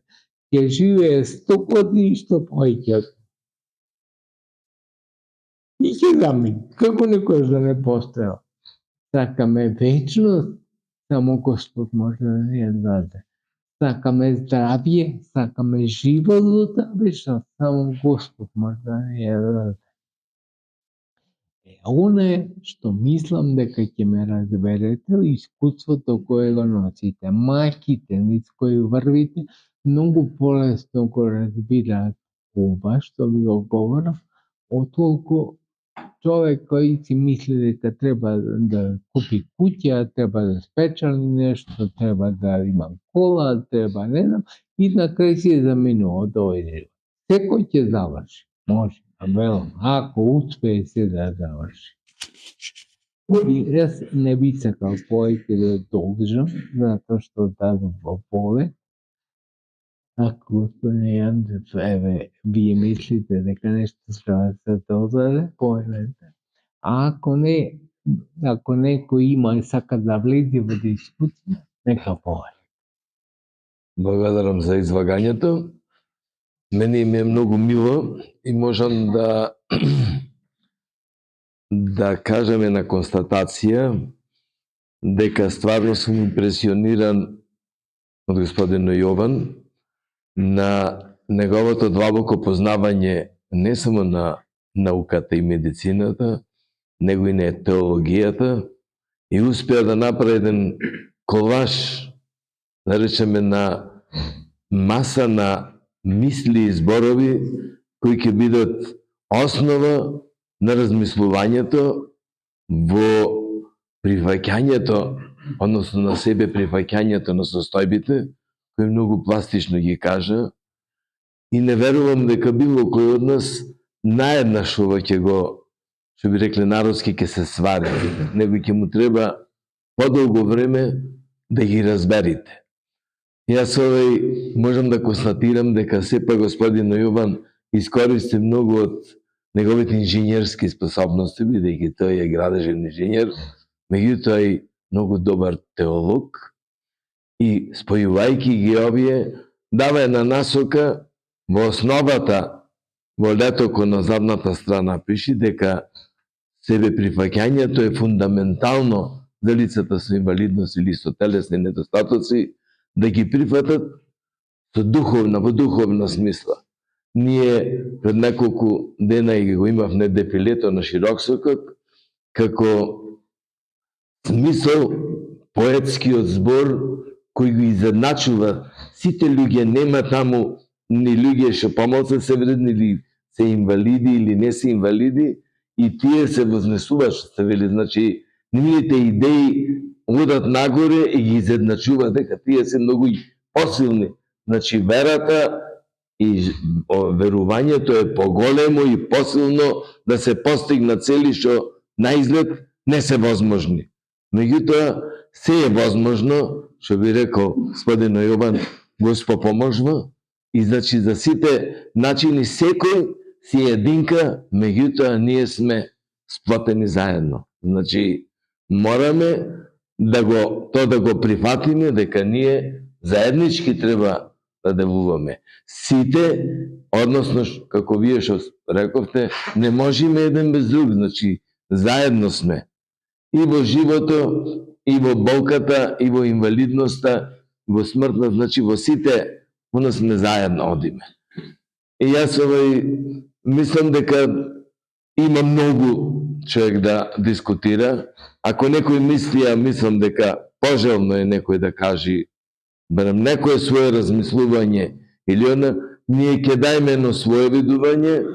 Ќе живее 100 години што поеќе од и ќе замине, како никош да не постоел. Сакаме вечност, само Господ може да ни ја даде. Сакаме здравје, сакаме живот во таа вечност, само Господ може да ни ја даде. Она е што мислам дека ќе ме разберете искуството кое го носите, маките низ кои врвите, многу полесно го разбираат ова што ви го говорам, отколку човек кој си мисли дека треба да купи куќа, треба да спечали нешто, треба да има кола, треба не знам, и на крај си е заминува од овој живот. Секој ќе заврши, може, велам, ако успее се да заврши. И јас не би сакал повеќе да должам, затоа што дадов во поле. Ако господине Јандев, еве, вие мислите дека нешто треба да се додаде, појдете. А ако не, ако некој има и сака да влезе во дискусија, нека повеќе. Благодарам за извагањето. Мене ми е многу мило и можам да кажем една констатација дека стварно сум импресиониран од господин Јован на неговото длабоко познавање не само на науката и медицината, него и на теологијата, и успеа да направи еден колаж, да речеме, на маса на мисли и зборови кои ќе бидат основа на размислувањето во прифаќањето, односно на себе прифаќањето на состојбите, кој многу пластично ги кажа, и не верувам дека било кој од нас наеднаш ова ќе го, што би рекле народски, ќе се свари, него ќе му треба подолго време да ги разберите. Јас можам да констатирам дека сепак господин Јован искористи многу од неговите инженерски способности, бидејќи тој е градежен инженер, меѓутоа и многу добар теолог, и спојувајќи ги овие, дава една насока во основата, во летоко на задната страна пиши дека себе прифаќањето е фундаментално за лицата со инвалидност или со телесни недостатоци, да ги прифатат во духовна смисла. Ние пред неколку дена и го имавме дефилето на Широксокот, како смисол поетскиот збор кој го изедначува сите луѓе, нема таму ни луѓе што помалку се вредни или се инвалиди или не се инвалиди, и тие се вознесуваат, што се вели, значи нивните идеи одат нагоре и ги изедначува дека тие се многу посилни. Значи верата и верувањето е поголемо и посилно да се постигнат цели што наизглед не се возможни. Меѓутоа, се е возможно, што би рекол господин Јован, Господ поможува, и значи за сите начини секој си единка, меѓутоа ние сме сплотени заедно. Значи, мораме да го прифатиме дека ние заеднички треба да делуваме. Сите, односно, како вие што рековте, не можеме еден без друг, значи заедно сме. И во живото, и во болката, и во инвалидноста, во смртта, значи во сите, она сме заедно одиме. И јас мислам дека има многу човек да дискутира. Ако некој мисли, ја мислам дека пожелно е некој да кажи барем некое свое размислување или ние ќе дајме едно свое видување,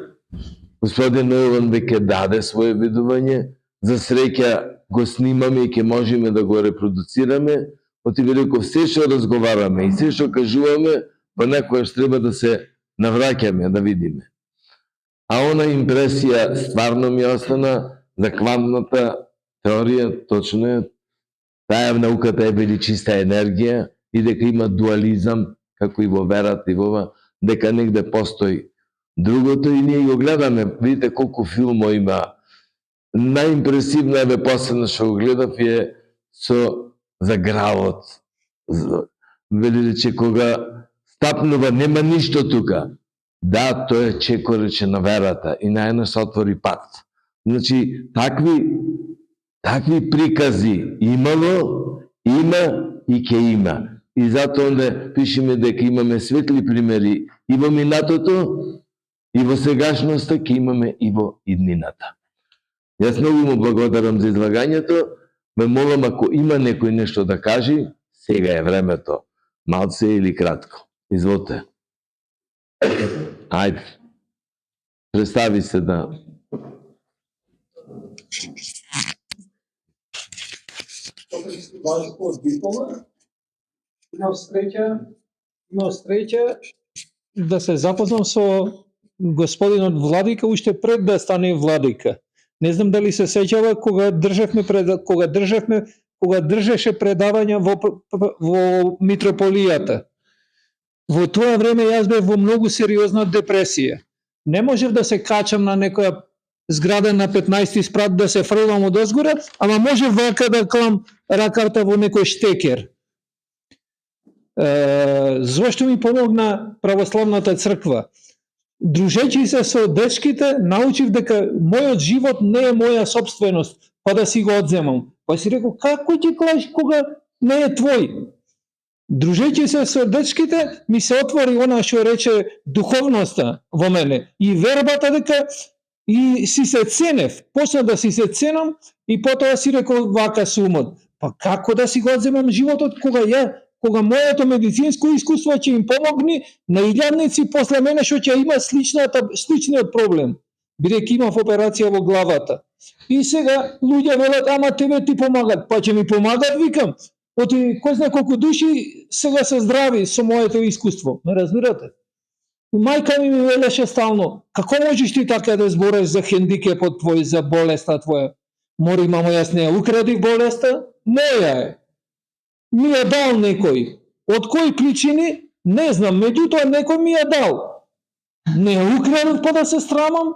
господин Јован веќе даде свое видување, за среќа го снимаме и ќе можеме да го репродуцираме, Оти би рекол, се што разговараме и се што кажуваме, понекогаш треба да се навраќаме, да видиме. А она импресија стварно ми остана за квантната теорија, точно е, таа науката е били чиста енергија и дека има дуализам, како и во верата и во ова, дека негде постои другото и ние го гледаме. Видите колку филмо има. Најимпресивно е последно што го гледав е со за гравот. Вели рече кога стапнува нема ништо тука. Да, тоа е чекорече на верата и најна се отвори пат. Значи, такви прикази имало, има и ќе има. И затоа онде пишеме дека имаме светли примери и во минатото, и во сегашноста, ќе имаме и во иднината. Јас многу му благодарам за излагањето, ме молам ако има некој нешто да кажи, сега е времето, малце или кратко. Изволте. Ајде. Представи се да... Имав среќа да се запознам со господинот владика уште пред да стане владика. Не знам дали се сеќава кога држеше предавања во митрополијата. Во тоа време јас бев во многу сериозна депресија. Не можев да се качам на некоја зграда на 15 спрат да се фрлам од озгора, ама можев вака да клам раката во некој штекер. Зошто ми помогна православната црква? Дружејќи се со дечките, научив дека мојот живот не е моја собственост, па да си го одземам. Па си рекол, како ќе клаиш кога не е твој? Дружејќи се со дечките, ми се отвори она што рече духовноста во мене и вербата дека и си се ценев. Почна да си се ценам и потоа си рекол вака сумот. Па како да си го одземам животот кога моето медицинско искуство ќе им помогне на илјадници после мене што ќе има сличниот проблем, бидејќи имав операција во главата. И сега луѓе велат, ама тебе ти помагат. Па ќе ми помагат, викам. Оти кој знае колку души сега се здрави со моето искуство. Ме разбирате? И мајка ми велеше стално, како можеш ти така да збориш за хендикепот твој, за болеста твоја? Мори, мамо, јас не ја украдив болеста, моја е. Ми ја дал некој. Од кои причини? Не знам, меѓутоа некој ми ја дал. Не ја украдив па да се срамам?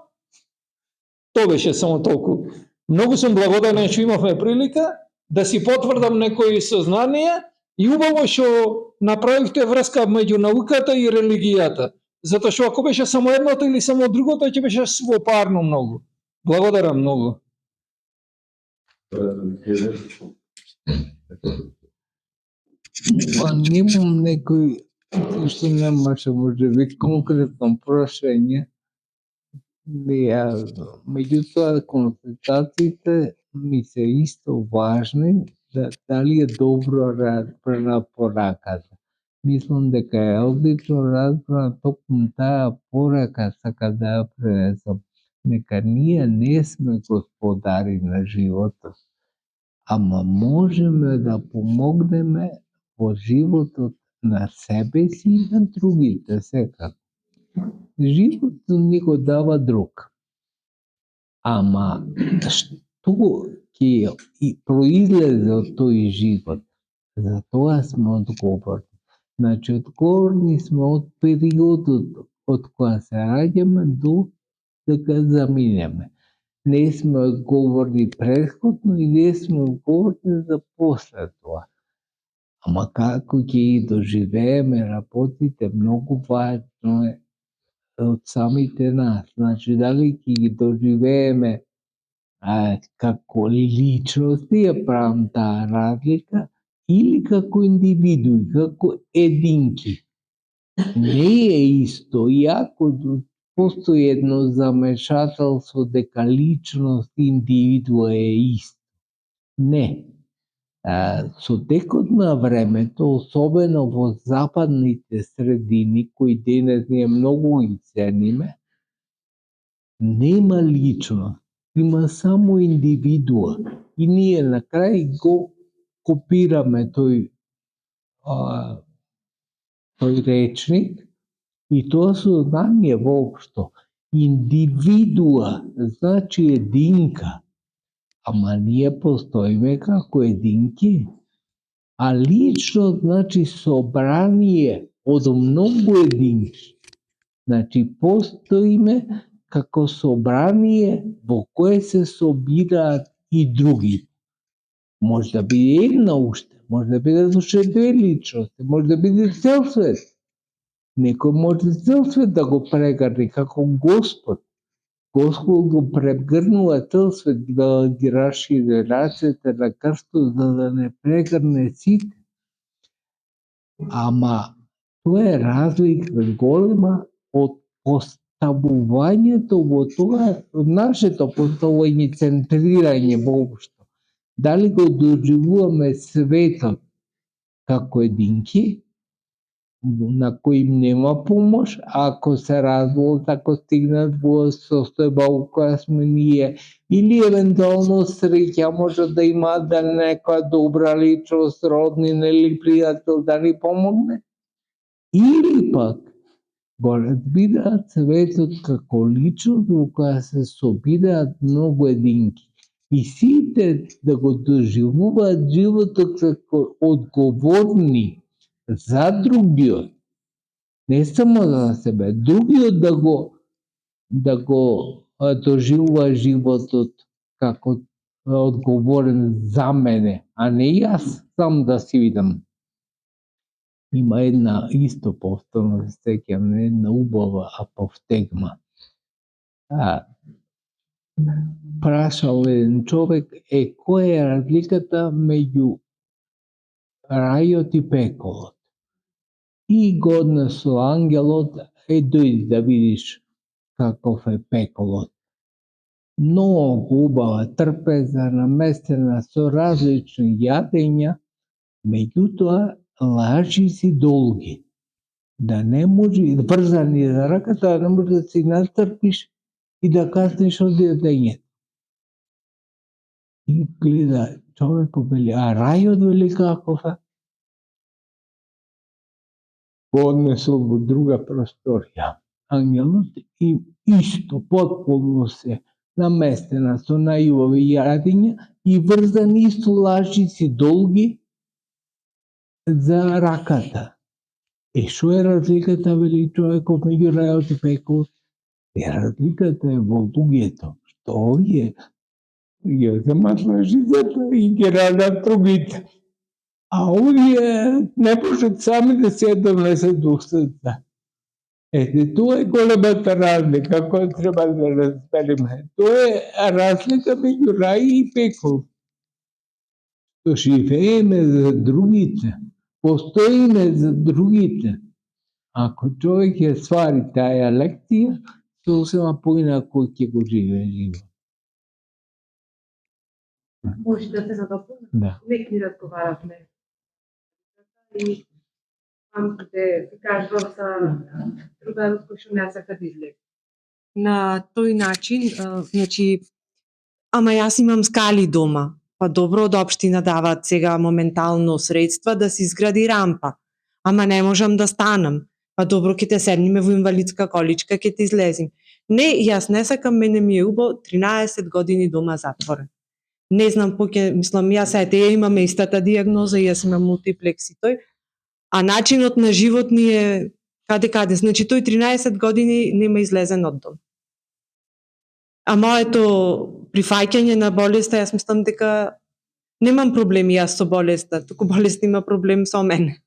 Тоа беше само толку. Многу сум благодарен што имавме прилика да си потврдам некои сознанија и убаво што направивте врска меѓу науката и религијата. Затоа што ако беше само едното или само другото, ќе беше свопарно многу. Благодарам многу. Па немам некој што немаше може би конкретно прашање. Меѓутоа консултациите ми се исто важни, дали е добро разбрана пораката. Мислам дека е одлично разбрана, токму таа порака сака да ја пренесам. Нека ние не сме господари на животот, ама можеме да помогнеме во животот на себе си и на другите секако. Животот ни го дава друг. Ама што ќе произлезе од тој живот, за тоа сме одговорни. Значи, одговорни сме од периодот од која се раѓаме до дека заминеме. Не сме одговорни претходно и не сме одговорни за после тоа. Ама како ќе ги доживееме работите, многу важно е од самите нас. Значи, дали ќе ги доживееме како личности, ја правам таа разлика, или како индивидуи, како единки. Не е исто, иако постои едно замешателство дека личност и индивидуа е исто. Не. Со текот на времето, особено во западните средини, кои денес ние многу ги цениме, нема личност, има само индивидуа. И ние на крај го копираме тој тој речник, и тоа сознание воопшто. Индивидуа значи единка, ама ние постоиме како единки, а лично значи собрание од многу единки. Значи постоиме како собрание во кое се собираат и други. Може да биде една уште, може да биде уште две личности, може да биде цел свет. Некој може цел свет да го прегрне како Господ. Господ го прегрнува цел свет да ги расшири рацете на крстот за да не прегрне сите. Ама тоа е разлика голема од поставувањето во тоа, нашето поставување, центрирање воопшто. Дали го доживуваме светот како единки, на кој им нема помош, ако се разволат, ако стигнат во состојба во која сме ние, или евентуално среќа може да имаат да некоја добра личност, роднина или пријател да ни помогне, или пак го разбираат светот како личност во која се собираат многу единки. И сите да го доживуваат животот како одговорни за другиот, не само за себе, другиот да го доживува животот како одговорен за мене, а не јас сам да си видам. Има една исто повторно се сеќам една убава апофтегма. Прашал еден човек која е разликата меѓу рајот и пеколот. И го однесо ангелот, дојди да видиш каков е пеколот. Многу убава трпеза, наместена со различни јадења, меѓутоа лажи си долги. Да не може, врзани за раката, да не може да си настрпиш и да каснеш од јадењето. И гледа, човекот вели, а рајот вели каков е? Го однесол во друга просторија. Ангелот и исто потполно се наместена со најубави јадења и врзани исто лажици долги за раката. Што е разликата, вели човекот, меѓу рајот и пеколот? Разликата е во луѓето, што овие ја земат лажицата и ги радат другите. А овие не можат сами да се донесат устата. Тоа е големата разлика која треба да разбереме. Тоа е разлика меѓу рај и пекол. Што живееме за другите, постоиме за другите. Ако човек ја свари таа лекција, сосема поинаку ќе го живее живот. Може да се надопълня. Да. Век ни разговарахме. И рамките, кажувам за другарот кој што не сака да излезе. На тој начин, значи, ама јас имам скали дома. Па добро, од општина даваат сега моментално средства да се изгради рампа. Ама не можам да станам. Па добро, ќе те седниме во инвалидска количка, ќе те излезим. Не, јас не сакам, мене ми е убаво 13 години дома затворен. Не знам, мислам, јас ја имаме истата диагноза, јас имам мултиплекс и тој, а начинот на живот ни е каде. Значи, тој 13 години нема излезен од дом. А моето прифаќање на болеста, јас мислам дека немам проблеми јас со болеста, туку болест има проблем со мене.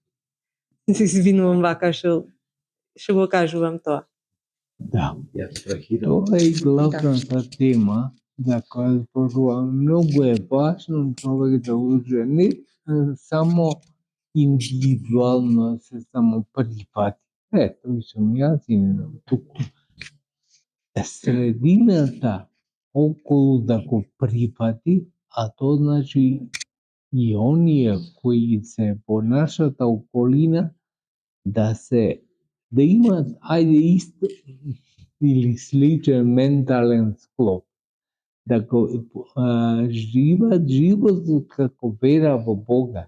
Се извинувам вака што го кажувам тоа. Да. Тоа е главната тема за која зборувам. Многу е важно човек да узе не само индивидуално се само прифати. Тој сум јас и туку. Средината околу да го прифати, а тоа значи и оние кои се во нашата околина да имаат исто или сличен ментален склоп, да го живеат животот како вера во Бога,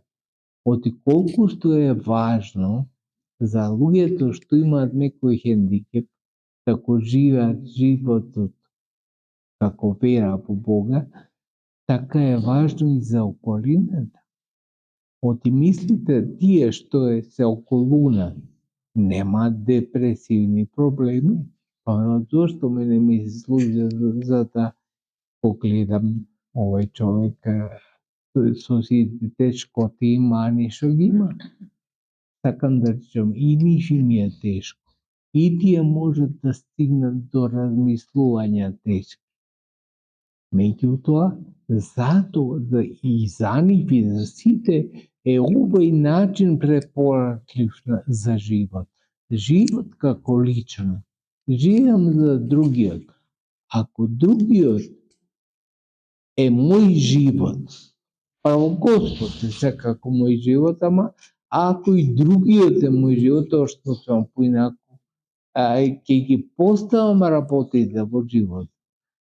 оти колку што е важно за луѓето што имаат некој хендикеп, како живеат животот како вера во Бога, така е важно и за околината. Оти мислите тие што се околуна немаат депресивни проблеми, па зошто мене ми се служи за да погледам овој човек со сите тешкоти и мани што ги има. Сакам да речем, и ниши ми е тешко. И тие можат да стигнат до размислувања тешки. Меѓутоа, затоа и за нив и за сите е овој начин препорачлив за живот. Живот како личност. Живеам за другиот. Ако другиот е мој живот, право Господ е секако мој живот, ама ако и другиот е мој живот, тоа што сум поинаку, ќе ги поставам работите во живот.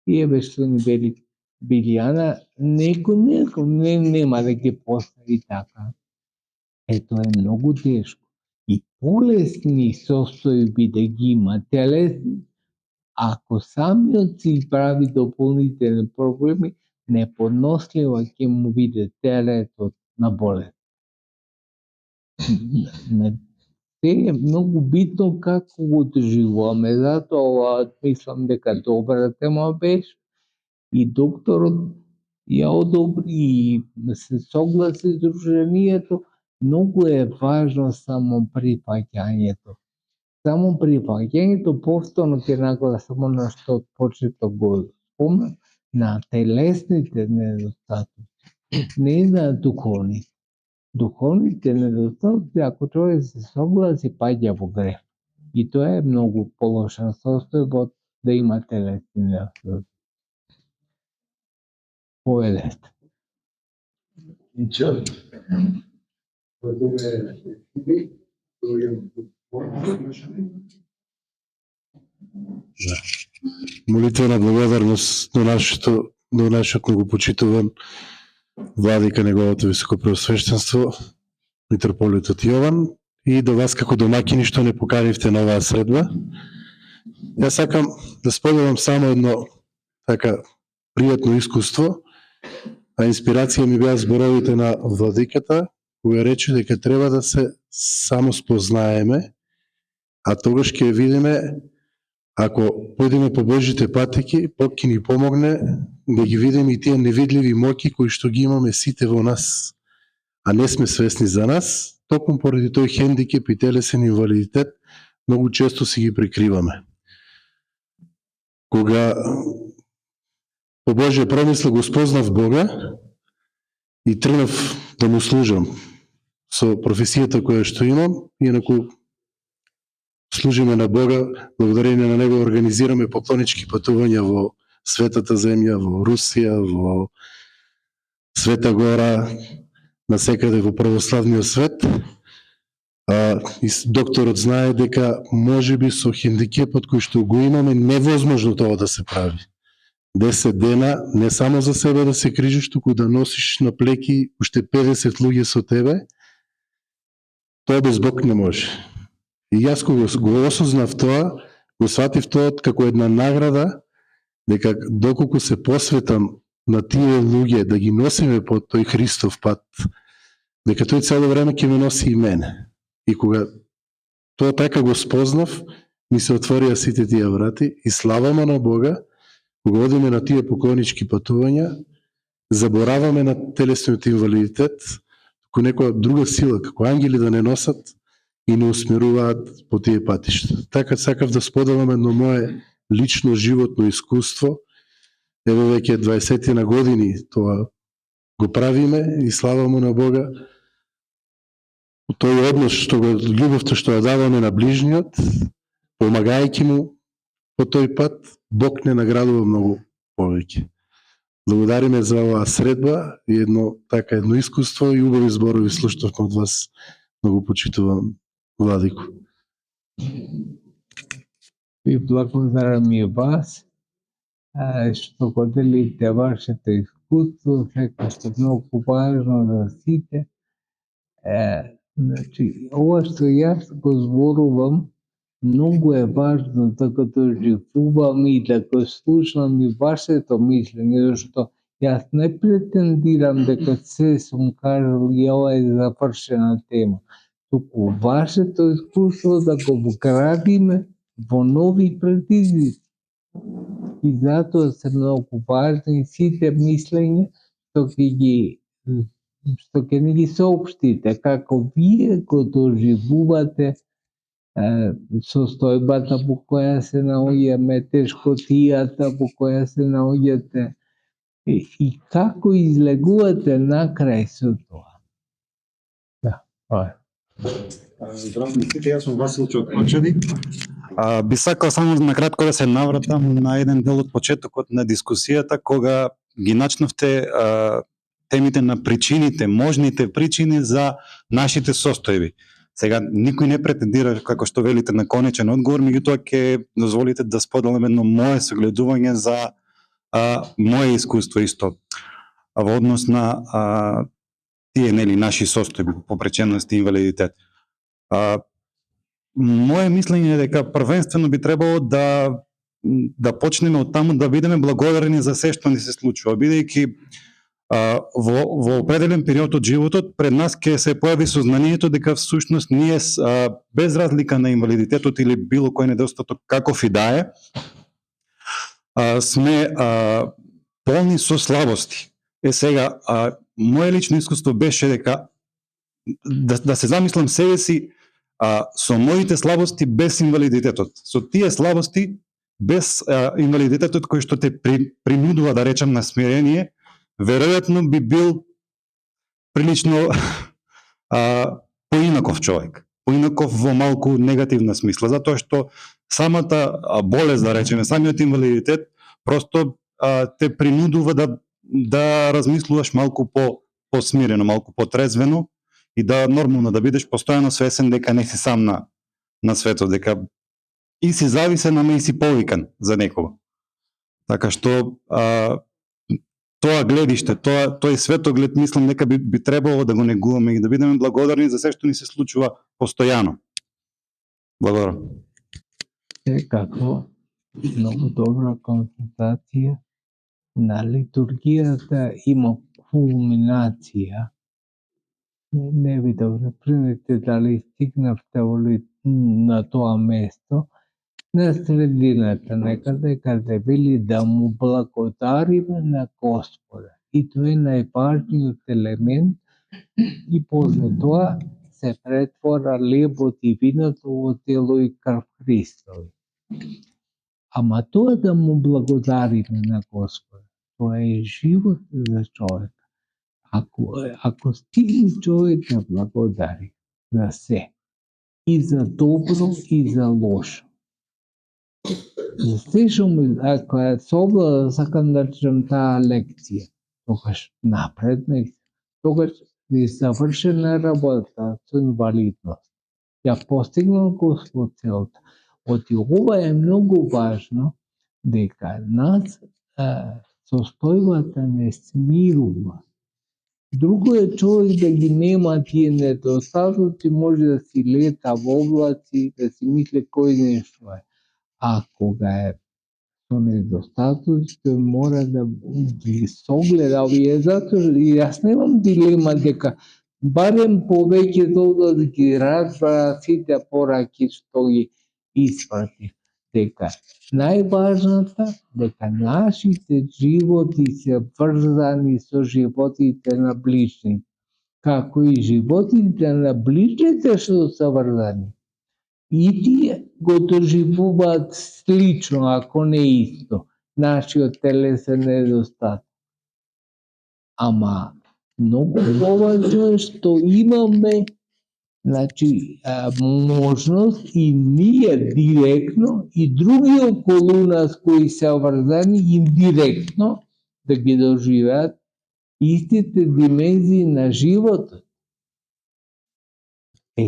И еве што ни вели Билјана, нема да ги постави така. Ето е многу тешко. И полесни состојби да ги има телесни, ако самиот си прави дополнителни проблеми, неподносливо ќе му биде теретот на болест. Е многу битно како го доживуваме, затоа ова мислам дека добра тема беше и докторот ја одобри и се согласи дружението. Многу е важно само прифаќањето. Само прифаќањето, повторно ќе нагласам на што почеток го спомнав, на телесните недостатоци, не на духовните. Духовните недостатоци, ако човек се согласи, паѓа во грех. И тоа е многу полошен состојба од да има телесни недостатоци. Поведете. Молитвена благодарност до нашиот многопочитуван владика неговото високопреосвещенство митрополитот Јован и до вас како домаќини што не поканивте на оваа средба. Јас сакам да споделам само едно така пријатно искуство, а инспирација ми беа зборовите на владиката, која рече дека треба да се само спознаеме, а тогаш ќе видиме, ако појдеме по Божите патеки, Бог ќе ни помогне да ги видиме и тие невидливи моќи кои што ги имаме сите во нас, а не сме свесни за нас, токму поради тој хендикеп и телесен инвалидитет, многу често си ги прикриваме. Кога по Божја промисла го спознав Бога и тргнав да му служам со професијата која што имам, инаку служиме на Бога, благодарение на Него организираме поклонички патувања во светата земја, во Русија, во Света Гора, насекаде во православниот свет. И докторот знае дека можеби со хендикепот кој што го имаме невозможно тоа да се прави. 10 дена не само за себе да се крижиш, туку да носиш на плеки уште 50 луѓе со тебе, тоа без Бог не може. И јас кога го осознав тоа, го сватив тоа како една награда, дека доколку се посветам на тие луѓе, да ги носиме по тој Христов пат, дека тој цело време ќе ме носи и мене. И кога тоа така го спознав, ми се отворија сите тие врати и славаме на Бога, кога одиме на тие поклонички патувања, забораваме на телесниот инвалидитет, како некоја друга сила, како ангели да не носат и не усмеруваат по тие патишта. Така сакав да споделам едно мое лично животно искуство. Еве веќе 20 на години тоа го правиме и славаме на Бога. Тој однос што го љубовта што ја даваме на ближниот, помагајќи му по тој пат, Бог не наградува многу повеќе. Благодариме за оваа средба и едно искуство и убави зборови слушнавме од вас. Многу почитувам владико. Ви благодарам и вас, што го делите вашето искуство, секогаш е многу важно за сите. Значи, ова што јас го зборувам, многу е важно да го доживувам и да го слушам и вашето мислење, зашто јас не претендирам дека се сум кажал и ова е завршена тема, туку вашето искуство да го вградиме во нови предизвици. И затоа се многу важни сите мислења што ќе ни ги соопштите како вие го доживувате состојбата во која се наоѓаме, тешкотијата во која се наоѓате и како излегувате накрај со тоа. Да, тоа е. Здраво на сите, јас сум Васил Чоточеди. Би сакал само накратко да се навратам на еден дел од почетокот на дискусијата, кога ги начнавте темите на причините, можните причини за нашите состојби. Сега, никој не претендира, како што велите, на конечен одговор, меѓутоа ќе дозволите да споделам едно мое согледување за мое искуство исто во однос на тие наши состојби, попреченост и инвалидитет. Моje мислење е дека првенствено би требало да почнеме од таму да бидеме благодарни за се што ни се случува, бидејќи во определен период од животот пред нас ќе се појави сознанието дека всушност ние без разлика на инвалидитетот или било кој недостаток каков и да е, сме полни со слабости. Сега, моje лично искуство беше дека да се замислам себе си со моите слабости без инвалидитетот, со тие слабости без инвалидитетот кој што те принудува, да речем, на смирение, веројатно би бил прилично поинаков човек, поинаков во малку негативна смисла, затоа што самата болест, да речеме, самиот инвалидитет просто те принудува да размислуваш малку посмирено, малку потрезвено и да нормално да бидеш постојано свесен дека не си сам на светот, дека и си зависен, ама и си повикан за некого. Така што тоа гледиште, тој светоглед, мислам дека би требало да го негуваме и да бидеме благодарни за се што ни се случува постојано. Благодарам. Како многу добра констатација, на литургијата има кулминација. Не ви да примете дали стигнавте на тоа место, на средината некаде каде вели да му благодариме на Господа. И тоа е најважниот елемент и после тоа се претвора лебот и виното во тело и крв Христови. Ама тоа да му благодариме на Господа, тоа е живот за човек. Ако стигне човек да благодари за се, и за добро и за лошо. За се што ако е собрала, сакам да читам таа лекција, тогаш напредна, тогаш е завршена работа со инвалидност. Ја постигнал Господ целта. Оти ова е многу важно, дека нас состојбата не смирува. Друго е човек да ги нема тие недостатоци, може да си лета во облаци, да си мисли кој нешто е. А кога е со недостатоци, тој мора да ги согледа овие, затоа и јас немам дилема дека барем повеќето да ги разбра сите пораки што ги испрати. Дека најважната, дека нашите животи се врзани со животите на ближните, како и животите на ближните што се врзани. И тие го доживуваат слично, ако не исто, нашиот телесен недостаток. Ама многу поважно е што имаме можност и ние директно и други околу нас кои се врзани индиректно да ги доживеат истите димензии на животот.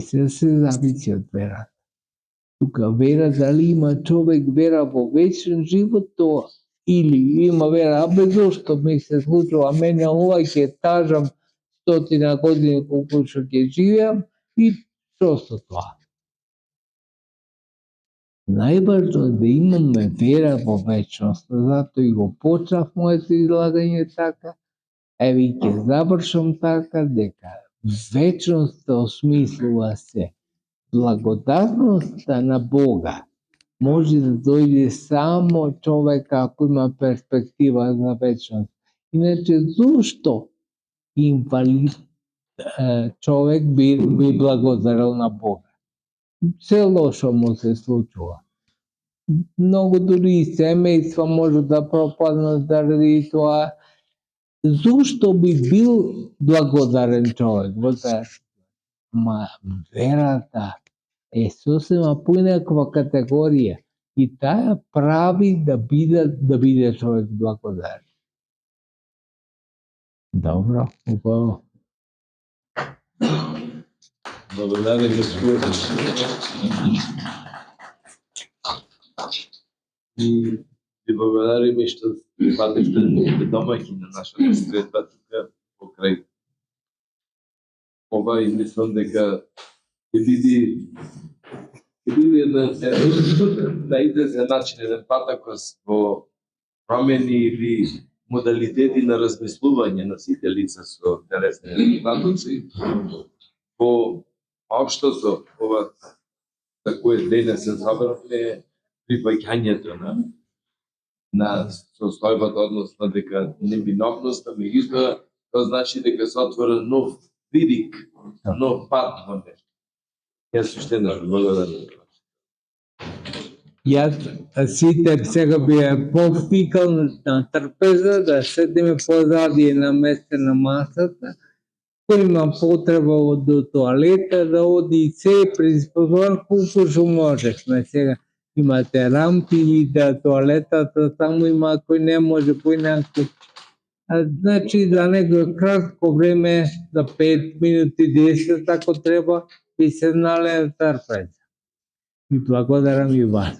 Се зависи од верата. Тука вера, дали има човек вера во вечен живот, тоа или има вера, зошто ми се случува, мене ова ќе тажам стотина години колку што ќе живеам и што со тоа. Најважно е да имаме вера во вечност, затоа и го почнав моето излагање така, еве и ќе завршам така, дека вечноста осмислува се. Благодарноста на Бога може да дојде само човек ако има перспектива за вечност. Иначе, зошто инвалид човек би благодарил на Бога? Се лошо му се случува. Многу дури и семејства може да пропаднат заради тоа. Зошто би бил благодарен човек? Ма верата е сосема поинаква категорија и таа прави да биде човек благодарен. Добро, убаво. Благодаря, Господи. И ви благодариме што припаднеште домаќи на нашата средба тука покрај ова и мислам дека ќе биде еден најдезен начин, еден патакос во промени или модалитети на размислување на сите лица со телесни недостатоци во општото ова за кое денес се собравме прифаќањето на состојбата, односно дека невиновноста, меѓутоа тоа значи дека се отвора нов видик, нов пат во нешто. Јас уште еднаш благодарам. Јас сите сега би ја повикал на трпеза да седиме позади на место на масата. Кој има потреба до тоалета да оди и се приспособен колку што можехме. Сега имате рампи и да тоалетата таму има, кој не може поинаку. Значи за него кратко време, за 5 минути, 10 ако треба, би се нале трпеза. И благодарам и вас.